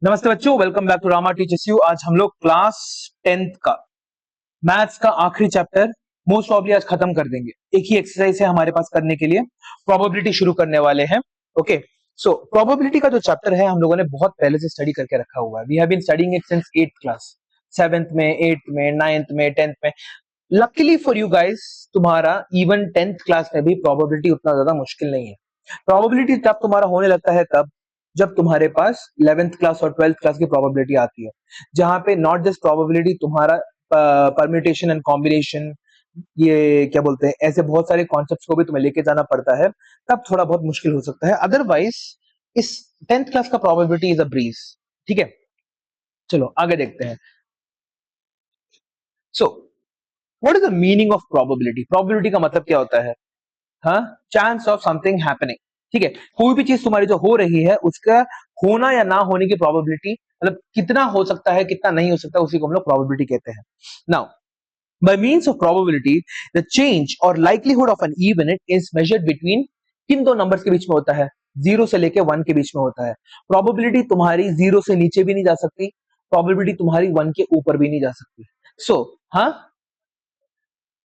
नमस्ते बच्चों, welcome back to Rama teachers you. आज हम लोग क्लास 10th का मैथ्स का आखिरी चैप्टर मोस्ट प्रॉब्ली आज खत्म कर देंगे। एक ही एक्सरसाइज है हमारे पास करने के लिए, प्रोबेबिलिटी शुरू करने वाले हैं। ओके, सो प्रोबेबिलिटी का जो चैप्टर है हम लोगों ने बहुत पहले से स्टडी करके रखा हुआ है। We have been studying it since 8th class, 7th में, 8th में, 9th में, 10th में। लकीली फॉर यू गाइस, तुम्हारा इवन 10th क्लास में भी प्रोबेबिलिटी उतना ज्यादा मुश्किल नहीं है। प्रोबेबिलिटी तब तुम्हारा होने लगता है तब जब तुम्हारे पास 11th क्लास और 12th क्लास की प्रोबेबिलिटी आती है, जहां पे नॉट जस्ट प्रोबेबिलिटी, तुम्हारा परम्यूटेशन एंड कॉम्बिनेशन, ये क्या बोलते हैं, ऐसे बहुत सारे कॉन्सेप्ट्स को भी तुम्हें लेके जाना पड़ता है। तब थोड़ा बहुत मुश्किल हो सकता है, अदरवाइज इस 10th क्लास का प्रोबेबिलिटी इज अ ब्रीज। ठीक है, चलो आगे देखते हैं। So what is the meaning of probability? Probability का मतलब क्या होता है? हाँ, चांस ऑफ समथिंग हैपनिंग। ठीक है, कोई भी चीज तुम्हारी जो हो रही है उसका होना या ना होने की प्रोबेबिलिटी, मतलब कितना हो सकता है कितना नहीं हो सकता, उसी को हम लोग प्रोबेबिलिटी कहते हैं। Now, by means of probability, the change or likelihood of an event is measured between किन दो नंबर्स के बीच में होता है? जीरो से लेके वन के बीच में होता है। प्रोबेबिलिटी तुम्हारी जीरो से नीचे भी नहीं जा सकती, प्रोबेबिलिटी तुम्हारी वन के ऊपर भी नहीं जा सकती। सो हाँ,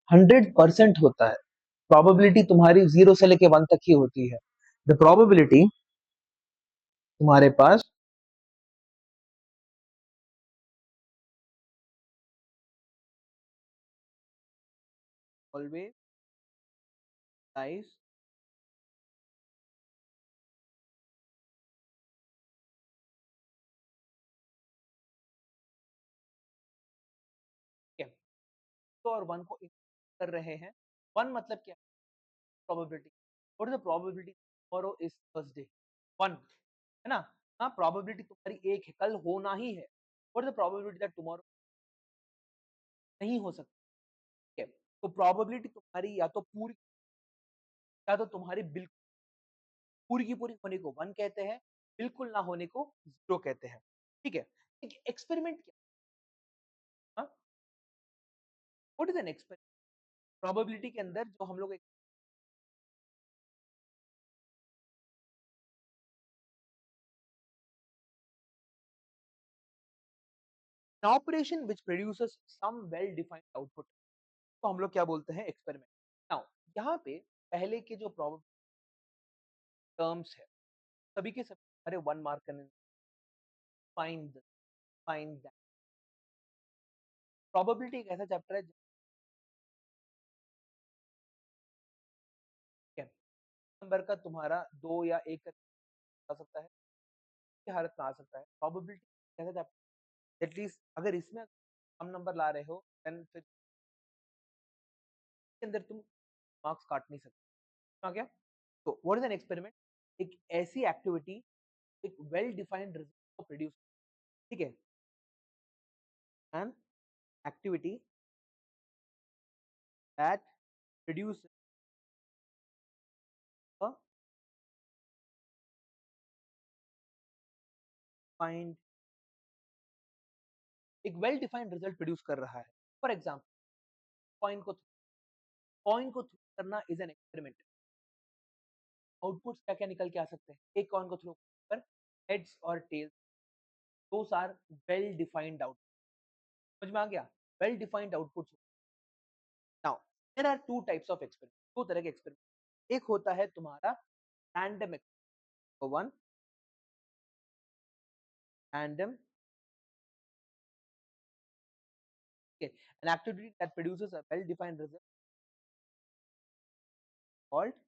100% होता है। प्रोबेबिलिटी तुम्हारी जीरो से लेके वन तक ही होती है। द प्रोबेबिलिटी तुम्हारे पास ऑलवेज लाइज और वन को कर रहे हैं। वन मतलब क्या? Probability. What is the probability tomorrow is Thursday? One, है ना? हाँ, प्रोबेबिलिटी तुम्हारी एक है, कल होना ही है। What is the probability that tomorrow नहीं हो सकती है? तो प्रोबेबिलिटी तुम्हारी या तो तुम्हारी बिल्कुल पूरी की पूरी होने को वन कहते हैं, बिल्कुल ना होने को जीरो कहते हैं। ठीक है, एक एक्सपेरिमेंट क्या? हाँ, what is an experiment? Probability के अंदर जो हम लोग an operation which produces some well defined output, तो हम लोग क्या बोलते हैं? एक्सपेरिमेंट। नाउ, यहाँ पे पहले के जो प्रॉब्लम टर्म्स है, सभी के सभी हमारे वन मार्क करने। Find find that. प्रोबेबिलिटी एक ऐसा चैप्टर है नंबर का तुम्हारा दो या एक आ सकता है, हालत में आ सकता है। प्रोबेबिलिटी ऐसा चैप्टर एटलीस्ट अगर इसमें कम नंबर ला रहे हो, देन फिर के अंदर तुम मार्क्स काट नहीं सकते। आ गया? तो व्हाट इज एन एक्सपेरिमेंट? एक ऐसी एक्टिविटी, एक वेल डिफाइंड रिजल्ट को प्रोड्यूस। ठीक है, an activity that produce a find, एक वेल डिफाइंड रिजल्ट प्रोड्यूस कर रहा है। फॉर एग्जाम्पल, कॉइन को थ्रो करना इज एन एक्सपेरिमेंट। आउटपुट्स क्या क्या निकल के आ सकते हैं? एक कॉइन को थ्रो कर हेड्स और tails, those are well defined out. समझ में आ गया? Well defined outputs. Now, there are two types of experiment, दो तरह के एक्सपेरिमेंट। एक होता है तुम्हारा random experiment, one random, an activity that produces a well defined result called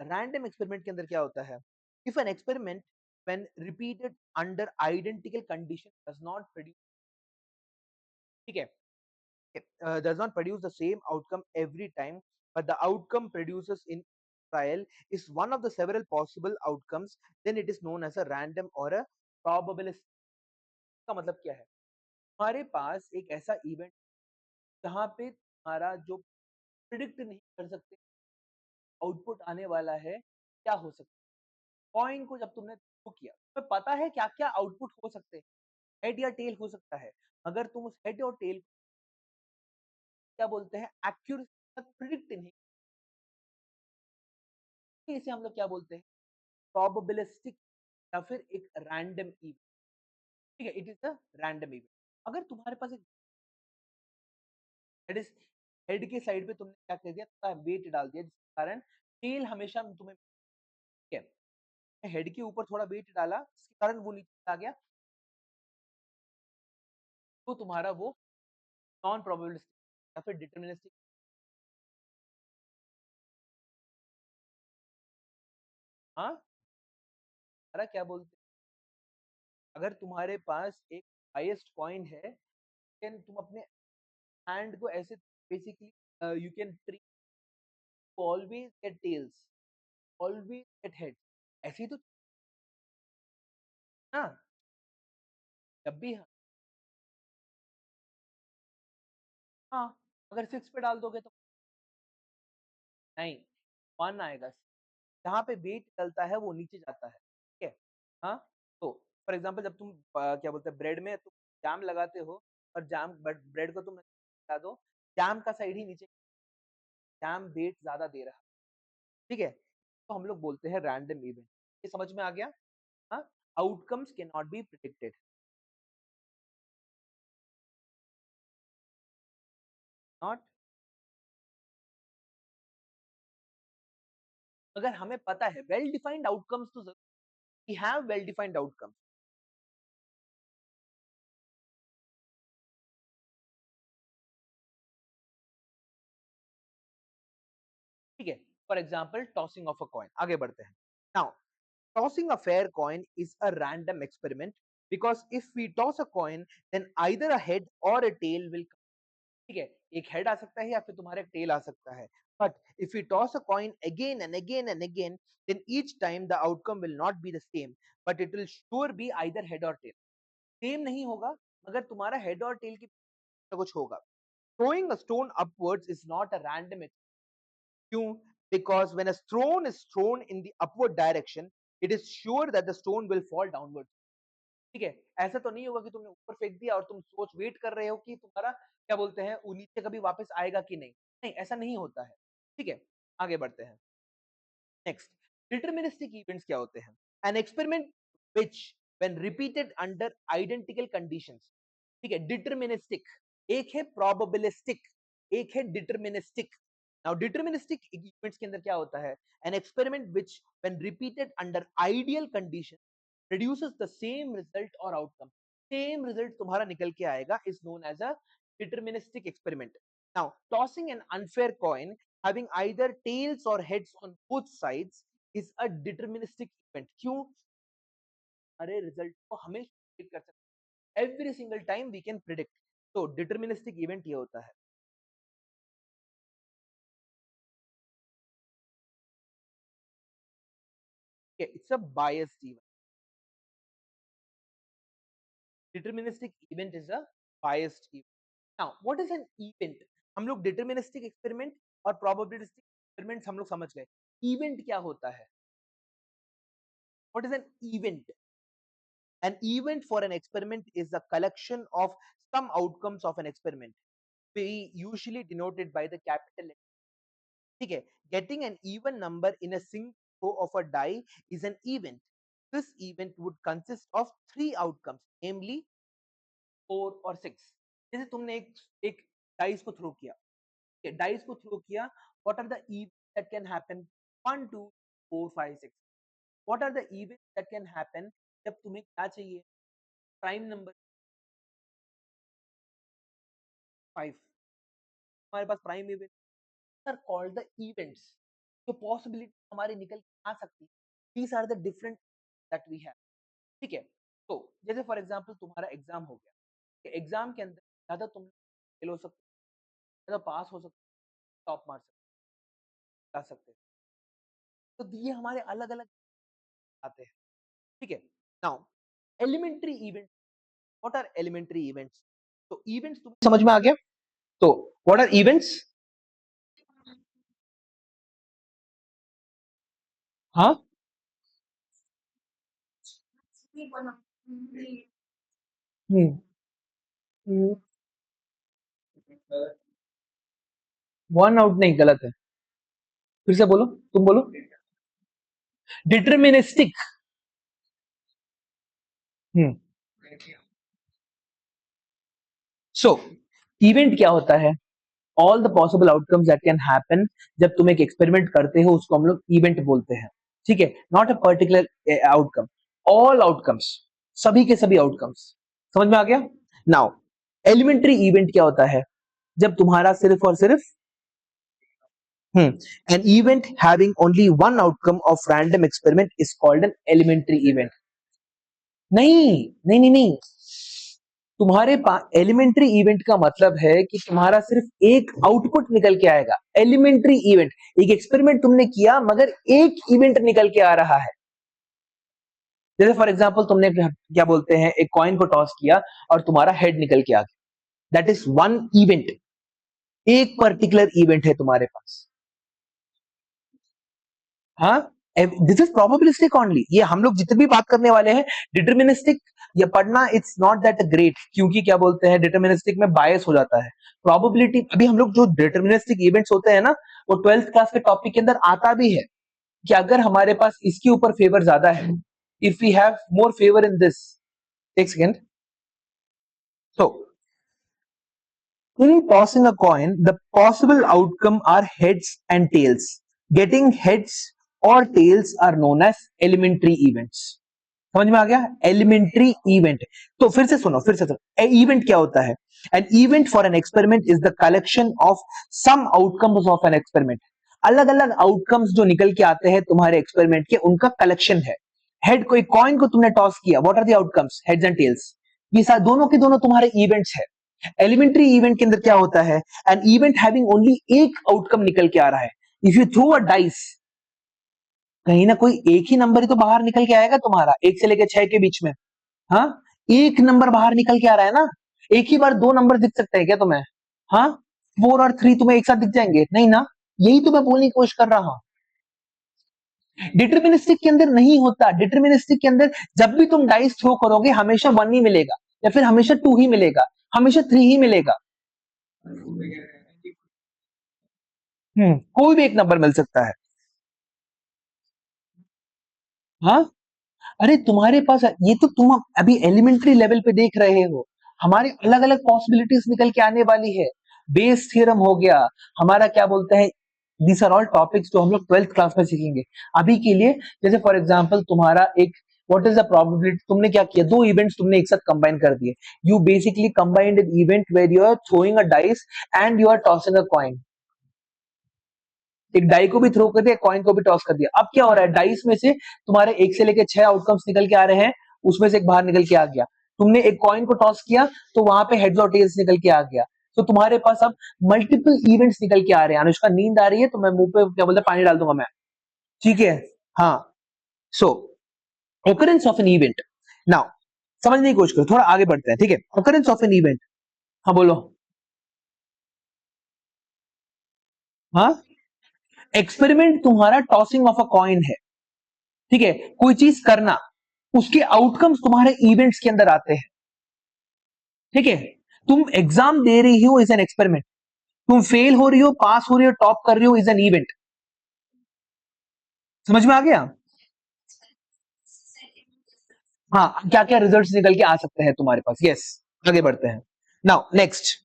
random experiment के अंदर क्या होता है? If an experiment when repeated under identical condition does not produce, ठीक है, does not produce the same outcome every time, but the outcome produces in trial is one of the several possible outcomes, then it is known as a random or a probabilistic। का मतलब क्या है? हमारे पास एक ऐसा event जहां पे हमारा जो प्रिडिक्ट नहीं कर सकते आउटपुट आने वाला है, क्या हो सकता है? कॉइन को जब तुमने थ्रो किया, तुम्हें पता है क्या क्या आउटपुट हो सकते हैं, हेड या टेल हो सकता है। अगर तुम उस हेड और टेल क्या बोलते हैं, एक्यूरेसी तक प्रिडिक्ट नहीं, इसे हम लोग क्या बोलते हैं, प्रोबेबिलिस्टिक या फिर एक रैंडम इवेंट। ठीक है, it is a random event. अगर तुम्हारे पास एक हेड इज, हेड के साइड पे तुमने क्या कर दिया, थोड़ा वेट डाल दिया, जिसके कारण टेल हमेशा तुम्हें, ठीक है, हेड के ऊपर थोड़ा वेट डाला जिसके कारण वो नीचे आ गया, तो तुम्हारा वो नॉन प्रोबेबिलिस्टिक या फिर डिटरमिनिस्टिक। हाँ, अरे क्या बोलते हैं, अगर तुम्हारे पास एक हाईएस्ट कॉइन है, देन तुम अपने हैंड को ऐसे basically you can try always get tails, always get head, ऐसे ही तो ना, जब भी। हाँ, अगर सिक्स पे डाल दोगे तो नहीं, वन आएगा। जहाँ पे वेट चलता है वो नीचे जाता है, ठीक है। हाँ, तो फॉर एग्जाम्पल जब तुम क्या बोलते हैं ब्रेड में तुम जाम लगाते हो, और जाम ब्रेड को तुम लगा दो, जाम का साइड ही नीचे, जाम वेट ज्यादा दे रहा है, ठीक है, तो हम लोग बोलते हैं रैंडम इवेंट। ये समझ में आ गया। हाँ, outcomes can not be predicted, not, अगर हमें पता है वेल डिफाइंड आउटकम्स, तो we have well defined outcomes. ठीक है, for example tossing of a coin, आगे बढ़ते हैं। Now tossing a fair coin is a random experiment, because if we toss a coin then either a head or a tell will, ठीक है, एक head आ सकता है या फिर तुम्हारा एक टेल आ सकता है, but if you toss a coin again and again and again, then each time the outcome will not be the same, but it will sure be either head or tail. Same नहीं होगा, मगर तुम्हारा head or tell की कुछ होगा। throwing a stone upwards is not a random experiment. क्यों? Because when a stone is thrown in the upward direction, it is sure that the stone will fall downward. ठीक है, ऐसा तो नहीं होगा कि तुमने ऊपर फेंक दिया और तुम सोच वेट कर रहे हो कि तुम्हारा क्या बोलते हैं वो नीचे कभी वापस आएगा कि नहीं, नहीं ऐसा नहीं होता है। ठीक है, आगे बढ़ते हैं। नेक्स्ट, डिटरमिनिस्टिक इवेंट्स क्या होते हैं? An experiment which when repeated under identical conditions, ठीक है, डिटरमिनिस्टिक, एक है प्रोबेबिलिस्टिक, एक है डिटरमिनिस्टिक। नाउ डिटरमिनिस्टिक इवेंट्स के अंदर क्या होता है? An experiment which when repeated under ideal condition produces the same result or outcome, same result तुम्हारा निकल के आएगा, is known as a deterministic experiment. Now tossing an unfair coin having either tails or heads on both sides is a deterministic event. क्यों? अरे result को हमें predict कर सकते हैं, every single time we can predict, तो deterministic event ये होता है। Okay, it's a biased event. Deterministic event is a biased event. Now what is an event? हम लोग deterministic experiment और probabilistic experiment हम लोग समझ गए। event क्या होता है? What is an event? An event for an experiment is a collection of some outcomes of an experiment, we usually denoted by the capital letter. ठीक है, getting an even number in a single row of a die is an event. This event would consist of three outcomes, namely 4 और 6। जैसे तुमने एक dice को throw किया, dice को throw किया, what are the events that can happen 1 2 4 5 6, what are the events that can happen जब तुम्हें क्या चाहिए, प्राइम नंबर 5, हमारे पास prime event are called the events, जो पॉसिबिलिटी हमारी निकल के आ सकती है, these are the different that we have. ठीक है, तो जैसे फॉर एग्जांपल तुम्हारा एग्जाम हो गया, एग्जाम के अंदर ज्यादा तुम फेल हो सकते, ज्यादा पास हो सकते, टॉप मार सकते, जा सकते, तो ये हमारे अलग अलग आते हैं। ठीक है, now elementary event, what are elementary events? तो इवेंट्स तुम्हें समझ में आ गया, तो व्हाट आर इवेंट्स? हाँ, वन आउट नहीं, गलत है, फिर से बोलो, तुम बोलो। डिटर्मिनिस्टिक। हम्म। सो इवेंट क्या होता है? All the possible outcomes that can happen जब तुम एक एक्सपेरिमेंट करते हो उसको हम लोग इवेंट बोलते हैं। ठीक है, not a particular outcome, all outcomes, सभी के सभी आउटकम्स। समझ में आ गया? नाउ एलिमेंट्री इवेंट क्या होता है? जब तुम्हारा सिर्फ और सिर्फ an event having only one outcome of random experiment is called an elementary event। नहीं नहीं नहीं नहीं, तुम्हारे पास एलिमेंट्री इवेंट का मतलब है कि तुम्हारा सिर्फ एक आउटपुट निकल के आएगा। एलिमेंट्री इवेंट, एक एक्सपेरिमेंट तुमने किया मगर एक इवेंट निकल के आ रहा है। जैसे फॉर एग्जांपल तुमने क्या बोलते हैं, एक कॉइन को टॉस किया और तुम्हारा हेड निकल के आ गया, दैट इज वन इवेंट, एक पर्टिकुलर इवेंट है तुम्हारे पास। हाँ, दिस इज प्रोबेबिलिस्टिक ओनली। ये हम लोग जितने भी बात करने वाले हैं डिटर्मिनिस्टिक, ये पढ़ना इट्स नॉट दैट ग्रेट, क्योंकि क्या बोलते हैं डिटर्मिनिस्टिक में बायस हो जाता है। प्रोबेबिलिटी अभी हम लोग जो डिटर्मिनिस्टिक इवेंट्स होते हैं ना, वो 12th क्लास के टॉपिक के अंदर आता भी है कि अगर हमारे पास इसके ऊपर फेवर ज्यादा है, if we have more favour in this, एक second. So in tossing a coin, the possible outcome are heads and tails. Getting heads or tails are known as elementary events। समझ में आ गया? Elementary event. तो फिर से सुनो, event क्या होता है? An event for an experiment is the collection of some outcomes of an experiment. अलग अलग आउटकम्स जो निकल के आते हैं तुम्हारे एक्सपेरिमेंट के, उनका कलेक्शन है। हेड, कोई कॉइन को तुमने टॉस किया, what are the outcomes? Heads and tails. ये दोनों के दोनों तुम्हारे इवेंट्स है। एलिमेंट्री इवेंट के अंदर क्या होता है? एन इवेंट हैविंग ओनली एक आउटकम निकल के आ रहा है। If you throw a dice, कहीं ना कोई एक ही नंबर ही तो बाहर निकल के आएगा तुम्हारा, 1 से लेकर 6 के बीच में। हाँ, एक नंबर बाहर निकल के आ रहा है ना। एक ही बार दो नंबर दिख सकते हैं क्या तुम्हें? हाँ, 4 और 3 तुम्हें एक साथ दिख जाएंगे? नहीं ना, यही तो मैं बोलने की कोशिश कर रहा हूं। डिटर्मिनिस्टिक के अंदर नहीं होता। डिटर्मिनिस्टिक के अंदर जब भी तुम डाइस थ्रो करोगे हमेशा 1 ही मिलेगा, या फिर हमेशा 2 ही मिलेगा, हमेशा 3 ही मिलेगा। कोई भी एक नंबर मिल सकता है। हाँ, अरे तुम्हारे पास ये तो तुम अभी एलिमेंट्री लेवल पे देख रहे हो, हमारी अलग अलग पॉसिबिलिटीज निकल के आने वाली है। बेस थ्योरम हो गया हमारा, क्या बोलते हैं, दीस आर ऑल टॉपिक्स जो हम लोग 12th क्लास में सीखेंगे। अभी के लिए जैसे फॉर एग्जांपल तुम्हारा एक, व्हाट इज द प्रोबेबिलिटी, तुमने क्या किया, दो इवेंट्स तुमने एक साथ कंबाइन कर दिए। You basically combined an event where you are throwing a dice and you are tossing a coin. एक डाई को भी थ्रो कर दिया, कॉइन को भी टॉस कर दिया। अब क्या हो रहा है, डाइस में से तुम्हारे 1 से लेकर 6 आउटकम्स निकल के आ रहे हैं, उसमें से एक बाहर निकल के आ गया। तुमने एक कॉइन को टॉस किया तो वहां पे हेड्स और टेल्स निकल के आ गया। तो तुम्हारे पास अब मल्टीपल इवेंट्स निकल के आ रहे हैं। अनुष्का नींद आ रही है तो मैं मुंह पे क्या बोलते हैं पानी डाल दूंगा मैं, ठीक है? हाँ, सो occurrence of an event. Now समझने की कोशिश करो, थोड़ा आगे बढ़ते हैं, ठीक है? occurrence ऑफ एन इवेंट, हाँ बोलो। हाँ, एक्सपेरिमेंट तुम्हारा टॉसिंग ऑफ अ कॉइन है, ठीक है? कोई चीज करना, उसके आउटकम्स तुम्हारे इवेंट्स के अंदर आते हैं, ठीक है? तुम एग्जाम दे रही हो इज एन एक्सपेरिमेंट, तुम फेल हो रही हो, पास हो रही हो, टॉप कर रही हो, इज एन इवेंट। समझ में आ गया? हाँ, क्या क्या रिजल्ट्स निकल के आ सकते हैं तुम्हारे पास। यस, आगे बढ़ते हैं। नाउ नेक्स्ट,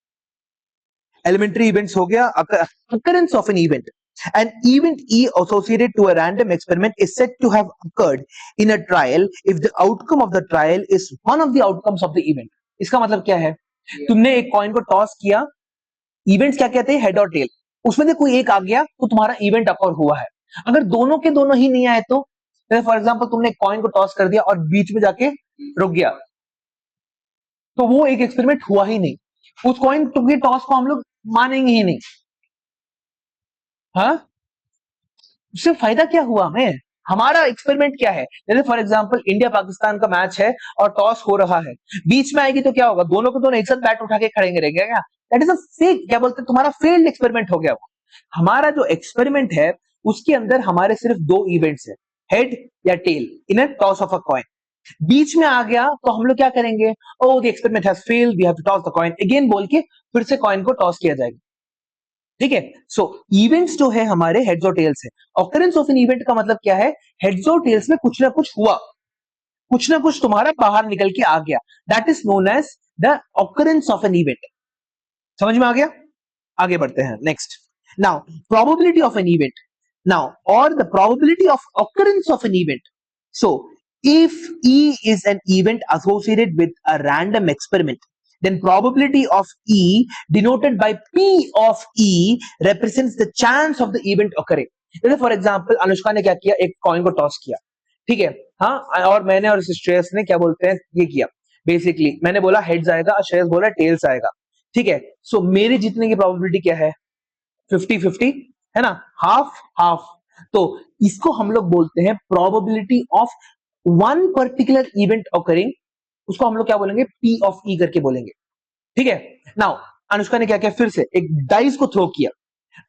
एलिमेंट्री इवेंट्स हो गया। occurrence of an event, an event E associated to a random experiment is said to have occurred in a trial if the outcome of the trial is one of the outcomes of the event। इसका मतलब क्या है? तुमने एक coin को toss किया, events क्या कहते हैं, हेड और टेल, उसमें से कोई एक आ गया तो तुम्हारा इवेंट अकर हुआ है। अगर दोनों के दोनों ही नहीं आए तो, फॉर एग्जाम्पल तुमने कॉइन को टॉस कर दिया और बीच में जाके रुक गया, तो वो एक एक्सपेरिमेंट हुआ ही नहीं, उस कॉइन के टॉस को हम लोग मानेंगे ही नहीं। हाँ, उससे फायदा क्या हुआ हमें? हमारा एक्सपेरिमेंट क्या है? जैसे फॉर एग्जांपल इंडिया पाकिस्तान का मैच है और टॉस हो रहा है, बीच में आएगी तो क्या होगा, दोनों को दोनों एक साथ बैट उठा के खड़े रहेंगे क्या? दैट इज अ फेक, क्या बोलते हैं, तुम्हारा फेल्ड एक्सपेरिमेंट हो गया वो। हमारा जो एक्सपेरिमेंट है उसके अंदर हमारे सिर्फ दो इवेंट्स है, हेड या tail in a toss of a coin. बीच में आ गया तो हम लोग क्या करेंगे, oh the experiment has failed, we have to toss the coin again बोल के फिर से कॉइन को टॉस किया जाएगा। ठीक है। सो इवेंट्स जो है हमारे हेड्स और टेल्स है। ऑकरेंस ऑफ एन इवेंट का मतलब क्या है? हेड्स और टेल्स में कुछ ना कुछ हुआ, कुछ ना कुछ तुम्हारा बाहर निकल के आ गया, that is known as the occurrence of an event. समझ में आ गया? आगे बढ़ते हैं next. Now probability of an event, now और the probability of occurrence of an event. So if E is an event associated with a random experiment, then probability of E denoted by P of E represents the chance of the event occurring. जैसे for example Anushka ने क्या किया, एक coin को toss किया, ठीक है, हाँ, और मैंने और श्रेयस ने क्या बोलते हैं ये किया, बेसिकली मैंने बोला हेड्स आएगा और श्रेयस बोला टेल्स आएगा, ठीक है। सो मेरे जीतने की प्रोबेबिलिटी क्या है? 50-50 है ना, हाफ हाफ। तो इसको हम लोग बोलते हैं probability of one particular event occurring, उसको हम लोग क्या बोलेंगे? पी ऑफ ई करके बोलेंगे, ठीक है। नाउ अनुष्का ने क्या किया, फिर से एक डाइस को थ्रो किया,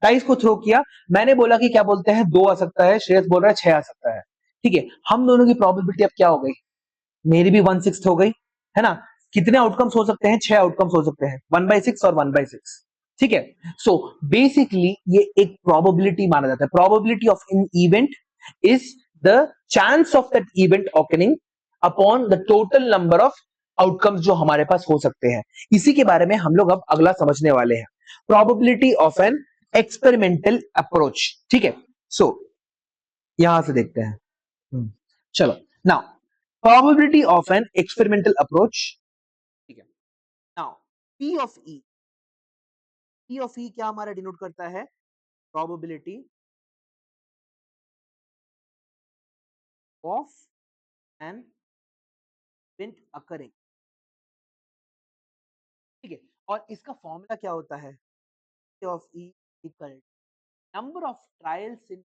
डाइस को थ्रो किया, मैंने बोला कि क्या बोलते हैं 2 आ सकता है, श्रेयस बोल रहा है 6 आ सकता है, ठीक है। हम दोनों की प्रोबेबिलिटी अब क्या हो गई? मेरी भी 1/6 हो गई, है ना। कितने आउटकम्स हो सकते हैं? 6 आउटकम्स हो सकते हैं, 1/6 और 1/6, ठीक है। सो बेसिकली ये एक प्रोबेबिलिटी माना जाता है। Probability of an event is the chance of that event occurring upon the total number of outcomes जो हमारे पास हो सकते हैं। इसी के बारे में हम लोग अब अगला समझने वाले हैं, probability of an experimental approach, ठीक है। सो यहां से देखते हैं। चलो, now probability of an experimental approach, ठीक है। Now P of E, P of E क्या हमारा डिनोट करता है? Probability of an event occurring, ठीक है। और इसका फॉर्मूला क्या होता है? P of E equal number of trials in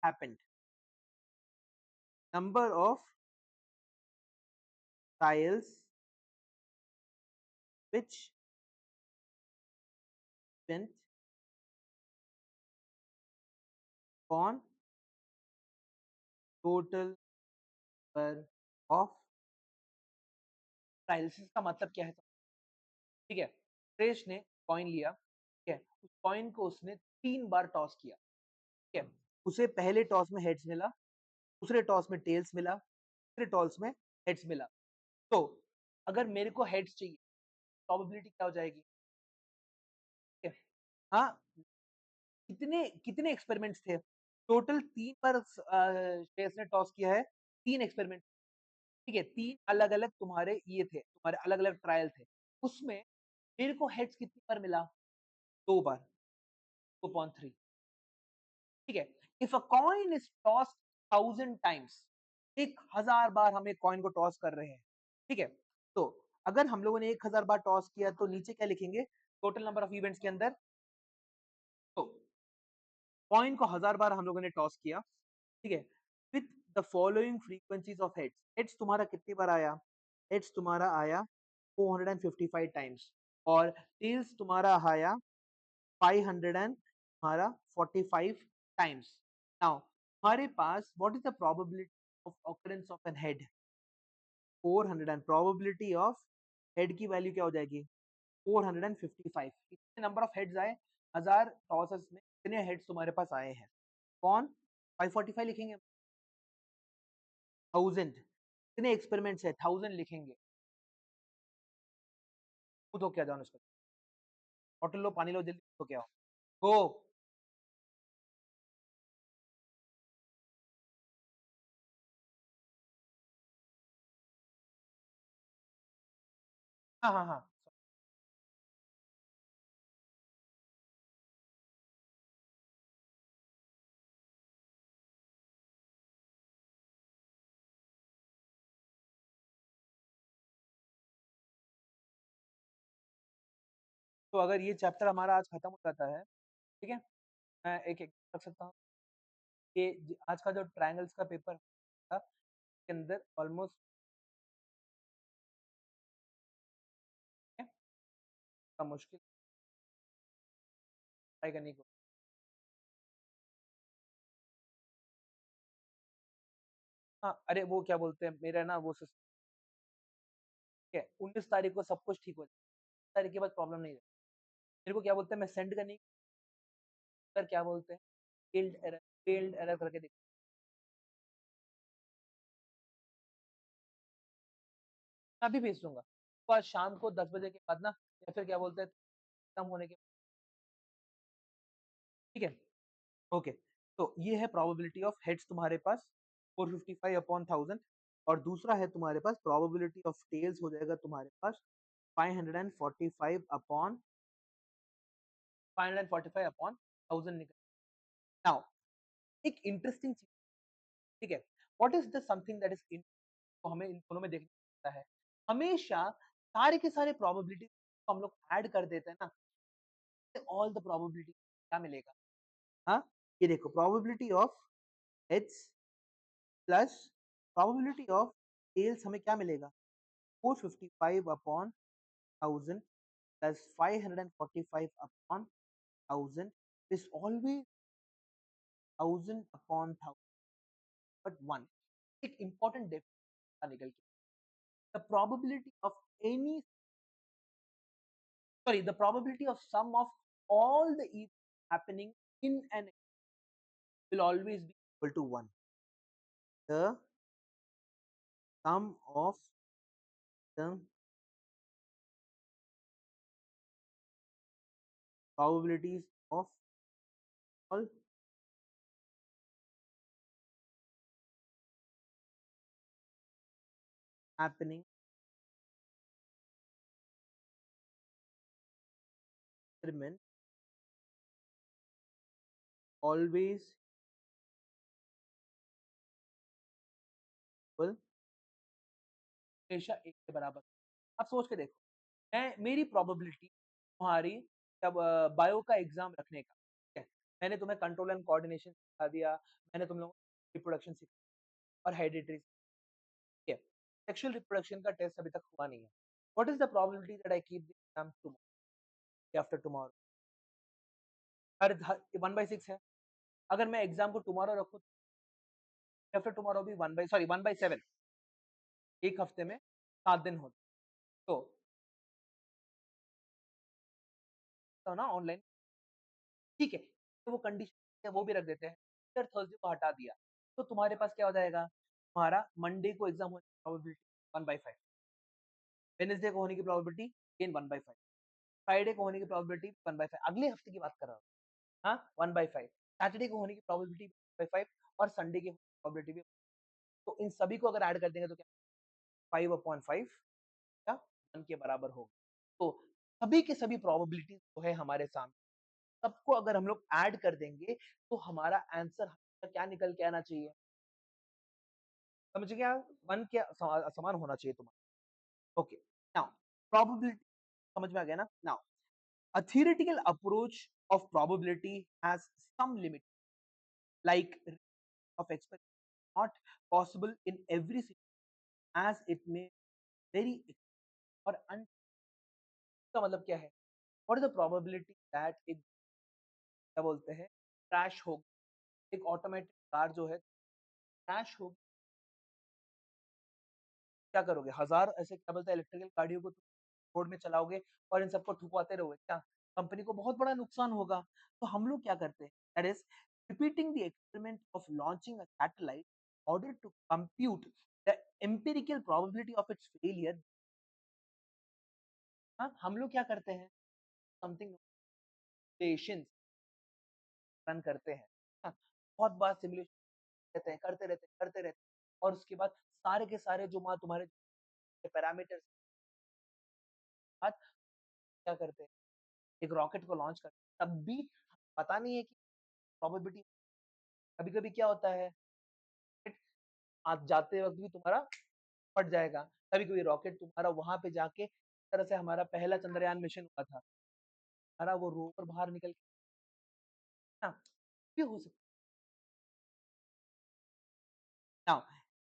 happened, number of trials which went on total number of trials. का मतलब क्या है? ठीक है, सुरेश ने कॉइन लिया, ठीक है, उस कॉइन को उसने 3 बार टॉस किया, ठीक है। उसे पहले टॉस में हेड्स मिला, दूसरे टॉस में टेल्स मिला, तीसरे टॉस में हेड्स मिला। तो अगर मेरे को हेड्स चाहिए, प्रोबेबिलिटी क्या हो जाएगी? ठीक है, हाँ, कितने कितने एक्सपेरिमेंट्स थे टोटल? 3 बार श्रेयस ने टॉस किया है, 3 एक्सपेरिमेंट, ठीक है, 3 अलग अलग तुम्हारे ये थे, तुम्हारे अलग अलग ट्रायल थे, उसमें मेरे को हेड्स कितनी बार मिला? 2 बार, 2.3, ठीक है। If a coin is tossed 1000 times, 1000 बार हम एक कॉइन को टॉस कर रहे हैं, ठीक है। तो अगर हम लोगों ने 1000 बार टॉस किया तो नीचे क्या लिखेंगे टोटल नंबर ऑफ इवेंट्स के अंदर? तो कॉइन को 1000 बार हम लोगों ने टॉस किया, ठीक है, with the following frequencies of heads. Heads तुम्हारा कितनी बार आया? हेड्स तुम्हारा आया 455 टाइम्स, और टेल्स तुम्हारा आया 500 एंड हमारा 45 टाइम्स। नाउ हमारे पास what is the probability of occurrence of an head? 400, and probability of head की वैल्यू क्या हो जाएगी? 455। कितने नंबर ऑफ हेड्स आए 1000 टॉसेस में? कितने हेड्स तुम्हारे पास आए हैं? कौन? 545 लिखेंगे, 1000 कितने एक्सपेरिमेंट्स है? 1000 लिखेंगे। खुद हो क्या जाओ उसको, बॉटल लो, पानी लो, जल्दी हो क्या हो गो। हाँ हाँ हाँ। तो अगर ये चैप्टर हमारा आज खत्म हो जाता है, ठीक है, मैं एक एक रख सकता हूँ कि आज का जो ट्रायंगल्स का पेपर था के अंदर ऑलमोस्ट मुश्किल ट्राई करने को। हाँ, अरे वो क्या बोलते हैं, मेरा ना वो सिस्टम है, 19 तारीख को सब कुछ ठीक हो जाए, तारीख के बाद प्रॉब्लम नहीं है। मेरे को क्या बोलते हैं, मैं सेंड करने सर क्या बोलते हैं, फेल्ड एरर करके देखो। मैं अभी भेज दूंगा तो आज शाम को 10 बजे के बाद ना, या फिर क्या बोलते हैं खत्म होने के, ठीक है। ओके, तो ये है प्रोबेबिलिटी ऑफ हेड्स तुम्हारे पास 455 अपॉन 1000, और दूसरा है तुम्हारे पास प्रोबेबिलिटी ऑफ टेल्स हो जाएगा तुम्हारे पास 545 अपॉन 1000 निकल। नाउ एक इंटरेस्टिंग चीज, ठीक है, what is the something that is in, तो हमें इन दोनों में देखना पड़ता है हमेशा सारे के सारे प्रोबेबिलिटी को हम लोग ऐड कर देते हैं ना, ऑल द प्रोबेबिलिटी क्या मिलेगा। हाँ, ये देखो probability of heads plus probability of tails हमें क्या मिलेगा, 455 upon 1000 plus 545 upon 1000 is always 1000 upon 1000, but one एक important difference निकल के, the probability of any, sorry, the probability of sum of all the events happening in an will always be equal to 1. The sum of the probabilities of all happening experiment always equal, हमेशा एक के बराबर। अब सोच के देखो, मैं मेरी प्रोबेबिलिटी तुम्हारी जब बायो का एग्जाम रखने का, ठीक है, मैंने तुम्हें कंट्रोल एंड कोऑर्डिनेशन सिखा दिया, मैंने तुम लोगों को रिप्रोडक्शन सिखा और हेरिडिटरी, ठीक है, सेक्सुअल रिप्रोडक्शन का टेस्ट अभी तक हुआ नहीं है। What is the probability that I keep the exam tomorrow after tomorrow, हर 1/6 है। अगर मैं एग्जाम को टुमारो रखूं, आफ्टर टुमारो भी 1/7, एक हफ्ते में 7 दिन होते, तो ना ऑनलाइन, ठीक है, तो वो कंडीशन वो भी रख देते हैं, फिर थर्सडे को हटा दिया, तो तुम्हारे पास क्या हो जाएगा, तुम्हारा मंडे को एग्जाम होने की प्रोबेबिलिटी 1/5, वेडनेसडे को होने की प्रोबेबिलिटी अगेन 1/5, फ्राइडे को होने की प्रोबेबिलिटी 1/5, अगले हफ्ते की बात कर रहा हूँ, हाँ 1/5, सैटरडे को होने की प्रोबेबिलिटी 1/5, और संडे की प्रोबेबिलिटी भी, तो इन सभी को अगर ऐड कर देंगे तो क्या 5/5 या 1 के बराबर होगा। तो सभी के सभी प्रोबेबिलिटी जो है हमारे सामने, सबको अगर हम लोग ऐड कर देंगे तो हमारा आंसर क्या निकल के आना चाहिए, समझ गया, 1 के समान होना चाहिए तुम्हारा। ओके, नाउ प्रोबेबिलिटी समझ में आ गया ना। Now a theoretical approach of probability has some limit, like of experiment not possible in every situation as it may very और का मतलब क्या है, what is the probability that एक क्या बोलते हैं क्रैश हो, एक ऑटोमेटिक कार जो है क्रैश हो, क्या करोगे, हजार ऐसे क्या बोलते हैं इलेक्ट्रिकल गाड़ियों को रोड में चलाओगे और इन सबको ठुकवाते रहोगे क्या, कंपनी को बहुत बड़ा नुकसान होगा। तो हम लोग क्या करते हैं, that is repeating the experiment of launching a satellite order to compute the empirical probability of its failure. हाँ, हम लोग क्या करते हैं, समथिंग सिमुलेशन रन करते हैं, हाँ, बहुत बार सिमुलेशन करते रहते हैं, और उसके बाद सारे के सारे जो वहाँ तुम्हारे पैरामीटर्स बाद क्या करते हैं, एक रॉकेट को लॉन्च करते हैं, तब भी पता नहीं है कि प्रोबेबिलिटी, कभी-कभी क्या होता है, आज जाते वक़्त भी तुम्हारा फट जाएगा, कभी-कभी रॉकेट तुम्हारा वहाँ पे जाके, इस तरह से हमारा पहला चंद्रयान मिशन हुआ था, हमारा वो रोवर बाहर निकल के ना, भी हो सकता है। Now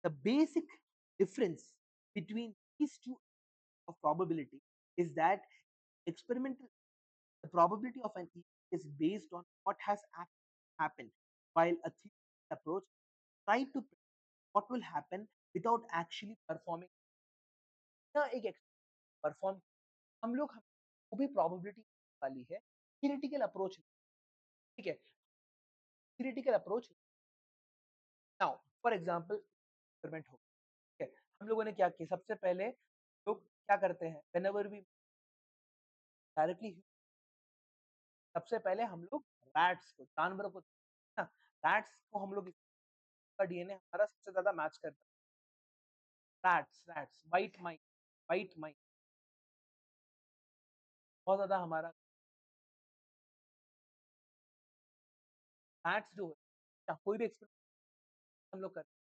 the basic difference between these two of probability is that experimental, the probability of an event is based on what has happened, while a theoretical approach try to predict what will happen without actually performing ना एक perform. हम लोग वो भी probability वाली है, theoretical approach, ठीक है, theoretical approach. Now for example experiment हो, ठीक है, हम लोगों ने क्या किया, सबसे पहले लोग क्या करते हैं, whenever we directly, सबसे पहले हम लोग रैट्स को, जानवरों को, ना, रैट्स को हम लोग का डीएनए हमारा सबसे ज्यादा मैच करता है। रैट्स व्हाइट माइस बहुत ज्यादा हमारा रैट्स जो है, कोई भी एक्सपेरिमेंट हम लोग करते हैं,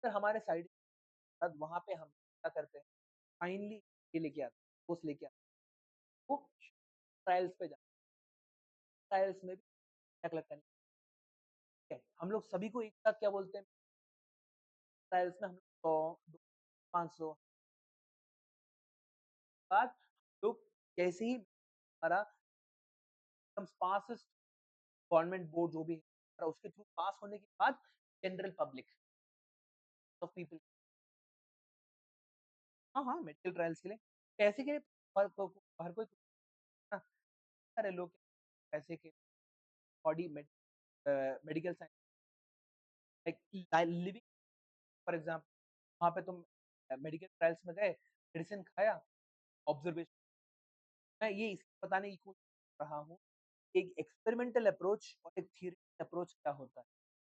फिर हमारे साइड वहां पे हम क्या करते हैं, फाइनली ये लेके आते हैं, पोस्ट लेके आते हैं, वो ट्रायल्स पे जाते हैं, ट्रायल्स में भी क्या लगता है, हम लोग सभी को एक साथ क्या बोलते हैं, ट्रायल्स में हम लोग 100 500 बाद लोग जैसे ही हमारा पास गवर्नमेंट बोर्ड जो भी है उसके थ्रू पास होने के बाद जनरल पब्लिक ऑफ पीपल, हाँ हाँ मेडिकल ट्रायल्स के लिए पैसे के हर कोई ना, सारे लोग पैसे के body medical science like living for example, वहाँ पे तुम मेडिकल ट्रायल्स में गए, मेडिसिन खाया, ऑब्जर्वेशन, मैं ये इसको बताने की कोशिश कर रहा हूँ, एक एक्सपेरिमेंटल अप्रोच और एक थियरी अप्रोच क्या होता है,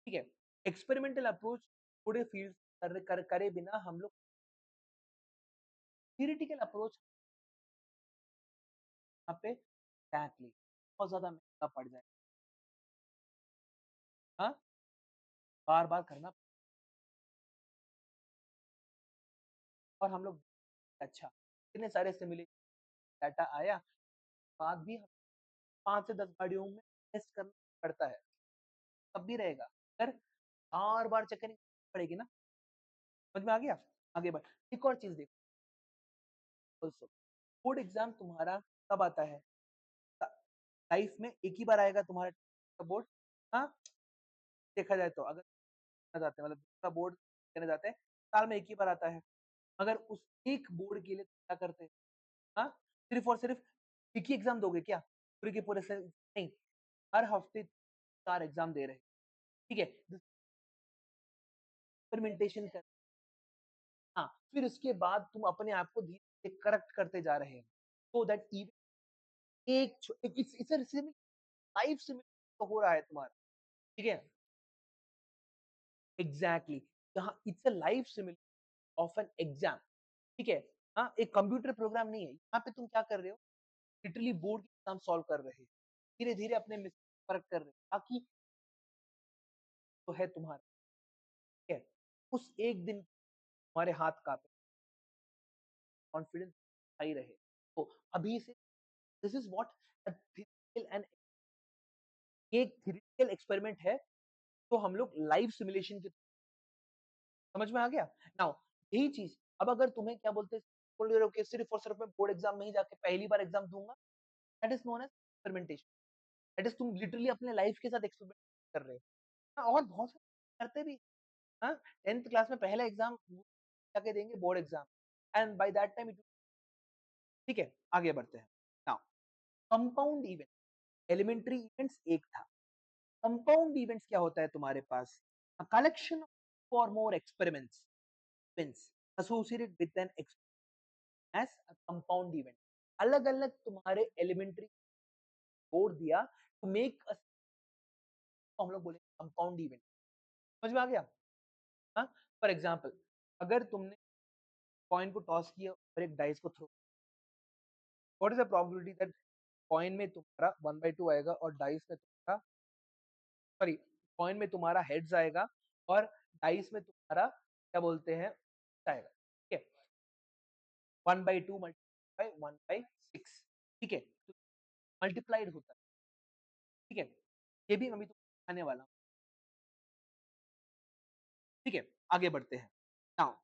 ठीक है। एक्सपेरिमेंटल अप्रोच थोड़े फील्ड करे बिना हम लोग थियरिटिकल अप्रोच यहाँ पे एग्जैक्टली बहुत ज्यादा महंगा पड़ जाए, हाँ, बार बार करना, और हम लोग अच्छा इतने सारे सिमुलेशन डाटा आया, बाद भी 5 से 10 गाड़ियों में टेस्ट करना पड़ता है, तब भी रहेगा, अगर बार बार चेक करनी पड़ेगी ना, समझ में आ गया। आगे बढ़, एक और चीज देखो, ऑल्सो बोर्ड एग्जाम तुम्हारा कब आता है, लाइफ में एक ही बार आएगा तुम्हारा बोर्ड, हाँ, देखा जाए तो अगर जाते हैं मतलब दूसरा बोर्ड देने जाते हैं, साल में एक ही बार आता है, मगर उस एक बोर्ड के लिए क्या करते हैं, हाँ, सिर्फ और सिर्फ एक ही एग्जाम दोगे क्या, पूरे के पूरे से नहीं, हर हफ्ते 4 एग्जाम दे रहे हैं, ठीक है, एक्सपेरिमेंटेशन कर, हाँ, फिर उसके बाद तुम अपने आप को धीरे धीरे करेक्ट करते जा रहे हैं, सो दैट एक इट्स लाइफ से हो रहा है तुम्हारा, ठीक है, एग्जैक्टली, जहाँ it's a life simulation of an exam, ठीक है, हाँ, एक कंप्यूटर प्रोग्राम नहीं है, यहाँ पे तुम क्या कर रहे हो, लिटरली बोर्ड के एग्जाम सॉल्व कर रहे हैं, धीरे धीरे अपने मिस्टेक करेक्ट कर रहे हैं, ताकि तो है तुम्हारा, ठीक है, उस एक दिन तुम्हारे हाथ कांपे, कॉन्फिडेंस हाई रहे, तो अभी से दिस इज व्हाट एंड एक थ्योरेटिकल एक्सपेरिमेंट है, तो हम लोग लाइव सिमुलेशन के, समझ में आ गया। नाउ यही चीज, अब अगर तुम्हें क्या बोलते हैं, बोल रहे हो कि सिर्फ और सिर्फ मैं बोर्ड एग्जाम में ही जाके पहली बार एग्जाम दूंगा, that is known as experimentation, that is तुम लिटरली अपने लाइफ के साथ एक्सपेरिमेंट कर रहे हो, हाँ, और बहुत सारे करते भी, हाँ, 10th क्लास में पहला एग्जाम जाके देंगे board exam, and by that time, ठीक है, आगे बढ़ते हैं। Now compound event, elementary events एक था, कंपाउंड इवेंट्स क्या होता है तुम्हारे पास, a collection for more experiments associated with an as a compound event, अलग अलग तुम्हारे एलिमेंट्री जोड़ दिया टू मेक अ, हम लोग बोले कंपाउंड इवेंट, समझ में आ गया, हाँ, फॉर एग्जांपल अगर तुमने कॉइन को टॉस किया और एक डाइस को throw, what is the probability that coin में तुम्हारा 1/2 आएगा और डाइस में तुम्हारा, सॉरी, कॉइन में तुम्हारा हेड्स आएगा और डाइस में तुम्हारा क्या बोलते हैं आएगा, ठीक है, 1/2 मल्टीप्लाई 1/6, ठीक है, मल्टीप्लाइड होता है, ठीक है, ये भी अभी तो आने वाला, ठीक है, आगे बढ़ते हैं। Now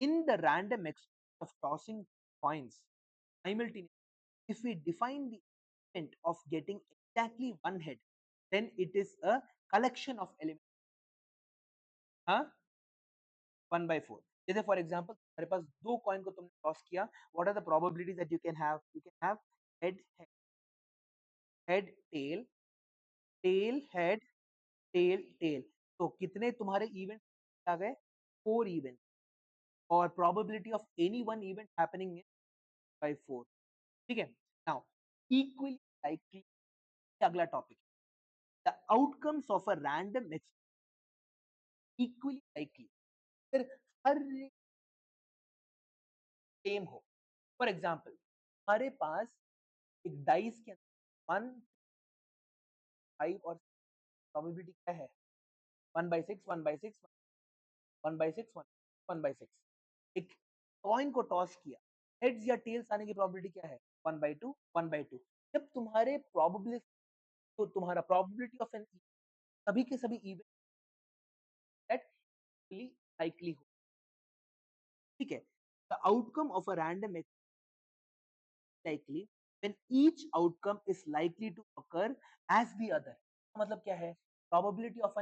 in the random experiment of tossing coins simultaneously, if we define the event of getting exactly one head, then it is a collection of elements, हाँ, 1/4, जैसे फॉर एग्जांपल हमारे पास दो कॉइन को तुमने टॉस किया, what are the probabilities that you can have head head tail tail head, tail tail. तो कितने तुम्हारे इवेंट आ गए? 4 इवेंट और probability of any one event happening in by 4। ठीक है? नाउ इक्वली लाइकली अगला topic, the outcomes of a random equally likely, फिर हर सेम हो। फॉर एग्जांपल हमारे पास एक डाइस के अंदर 1, 5 और प्रोबेबिलिटी क्या है? 1/6, 1/6, 1/6, 1/6। एक कॉइन को टॉस किया, हेड्स या टेल्स आने की प्रोबेबिलिटी क्या है? 1/2, 1/2। जब तुम्हारे प्रोबेबिलिटी, तो तुम्हारा प्रोबेबिलिटी ऑफ एन सभी के सभी इवेंट दैट लाइकली हो। ठीक है? The outcome of a random likely when each outcome is likely to occur as the other। मतलब क्या है? Probability of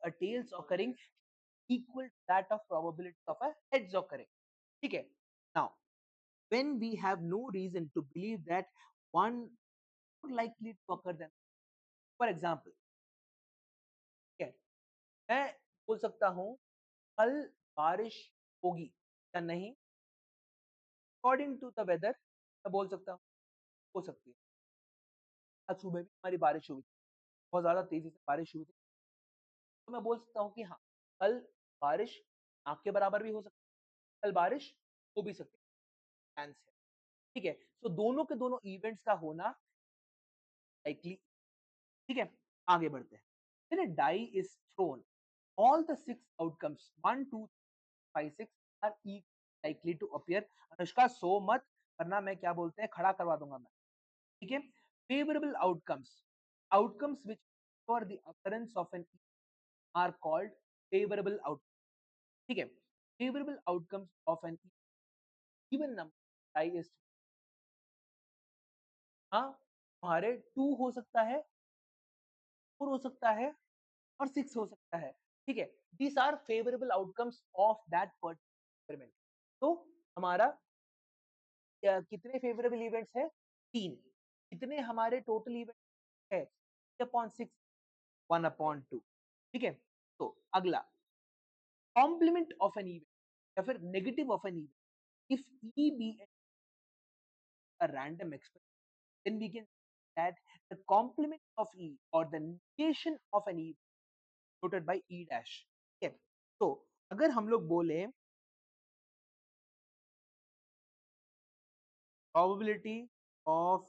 a tails occurring equal to that of probability of a heads occurring। ठीक है? Now when we have no reason to believe that one more likely to occur than, for example, ठीक है, मैं बोल सकता हूँ कल बारिश होगी या नहीं, अकॉर्डिंग टू द वेदर मैं बोल सकता हूँ हो सकती है। आज सुबह भी हमारी बारिश हुई, बहुत ज्यादा तेजी से बारिश हुई थी, तो मैं बोल सकता हूँ कि हाँ, कल बारिश आग के बराबर भी हो सकती है, कल बारिश हो भी सकती है, चांस है। ठीक है? तो दोनों के दोनों इवेंट्स का होना लाइकली। ठीक है? आगे बढ़ते हैं। When a die is thrown, all the 6 outcomes 1, 2, 5, 6 are equally likely to appear। Anushka सो मत, वरना मैं क्या बोलते हैं खड़ा करवा दूंगा मैं। ठीक है? Favorable outcomes, outcomes which for the occurrence of an are called favorable outcomes। ठीक है? Favorable outcomes of an even number die is, हाँ, तुम्हारे 2 हो सकता है, 4 हो सकता है और 6 हो सकता है। ठीक है? These are favourable outcomes of that experiment. तो हमारा कितने फेवरेबल इवेंट्स है? 3। कितने हमारे टोटल इवेंट है? 3/6, 1/2। ठीक है? तो अगला कॉम्प्लीमेंट ऑफ एन इवेंट या फिर negative of an event, if E be a random experiment, then we can say that the complement of E or the negation of an E noted by E dash। ठीक है? तो अगर हम लोग बोले probability of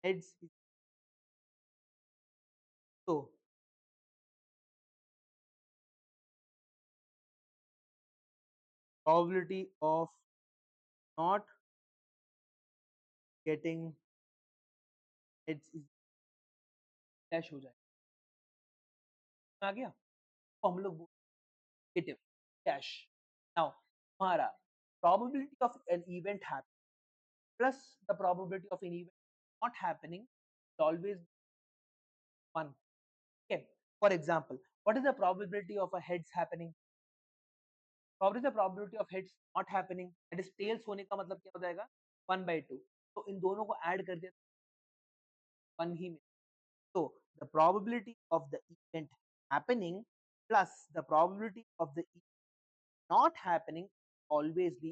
heads, तो probability of not getting heads is dash हो जाए। आ गया? तो हम लोग नेगेटिव dash। नाउ हमारा probability of an event happen plus the probability of an event not happening is always 1। Okay? For example, what is the probability of a heads happening? What is the probability of heads not happening? That is tails होने का मतलब क्या हो जाएगा? 1/2। तो इन दोनों को add कर दिया 1 ही में। तो the probability of the event happening plus the probability of the event not happening always be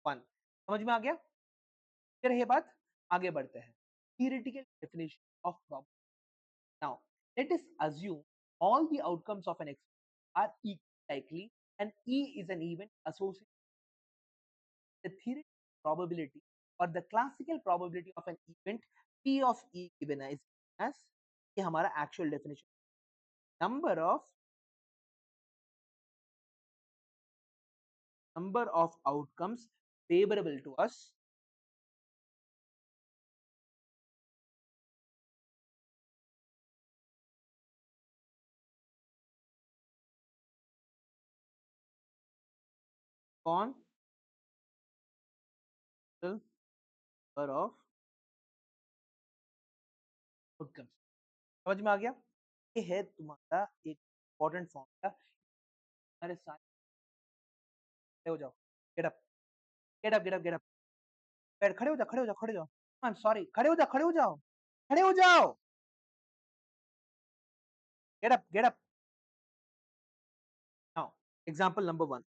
1। समझ में आ गया? फिर ये बात आगे बढ़ते हैं। Theoretical definition of probability। Now, let us assume all the outcomes of an experiment are equally likely and E is an event associated with the theoretical probability or the classical probability of an event P of E given as ये हमारा actual definition, number of outcomes favorable to us on the number of outcomes। समझ में आ गया? ये है तुम्हारा एक इंपॉर्टेंट फॉर्मूला। हमारे साथ खड़े हो जाओ, get up, get up, get up, get up, खड़े हो जाओ, खड़े हो जाओ, खड़े हो जाओ। आई एम सॉरी, खड़े हो जाओ, खड़े हो जाओ। खड़े हो जाओ, get up get up. Now example number 1.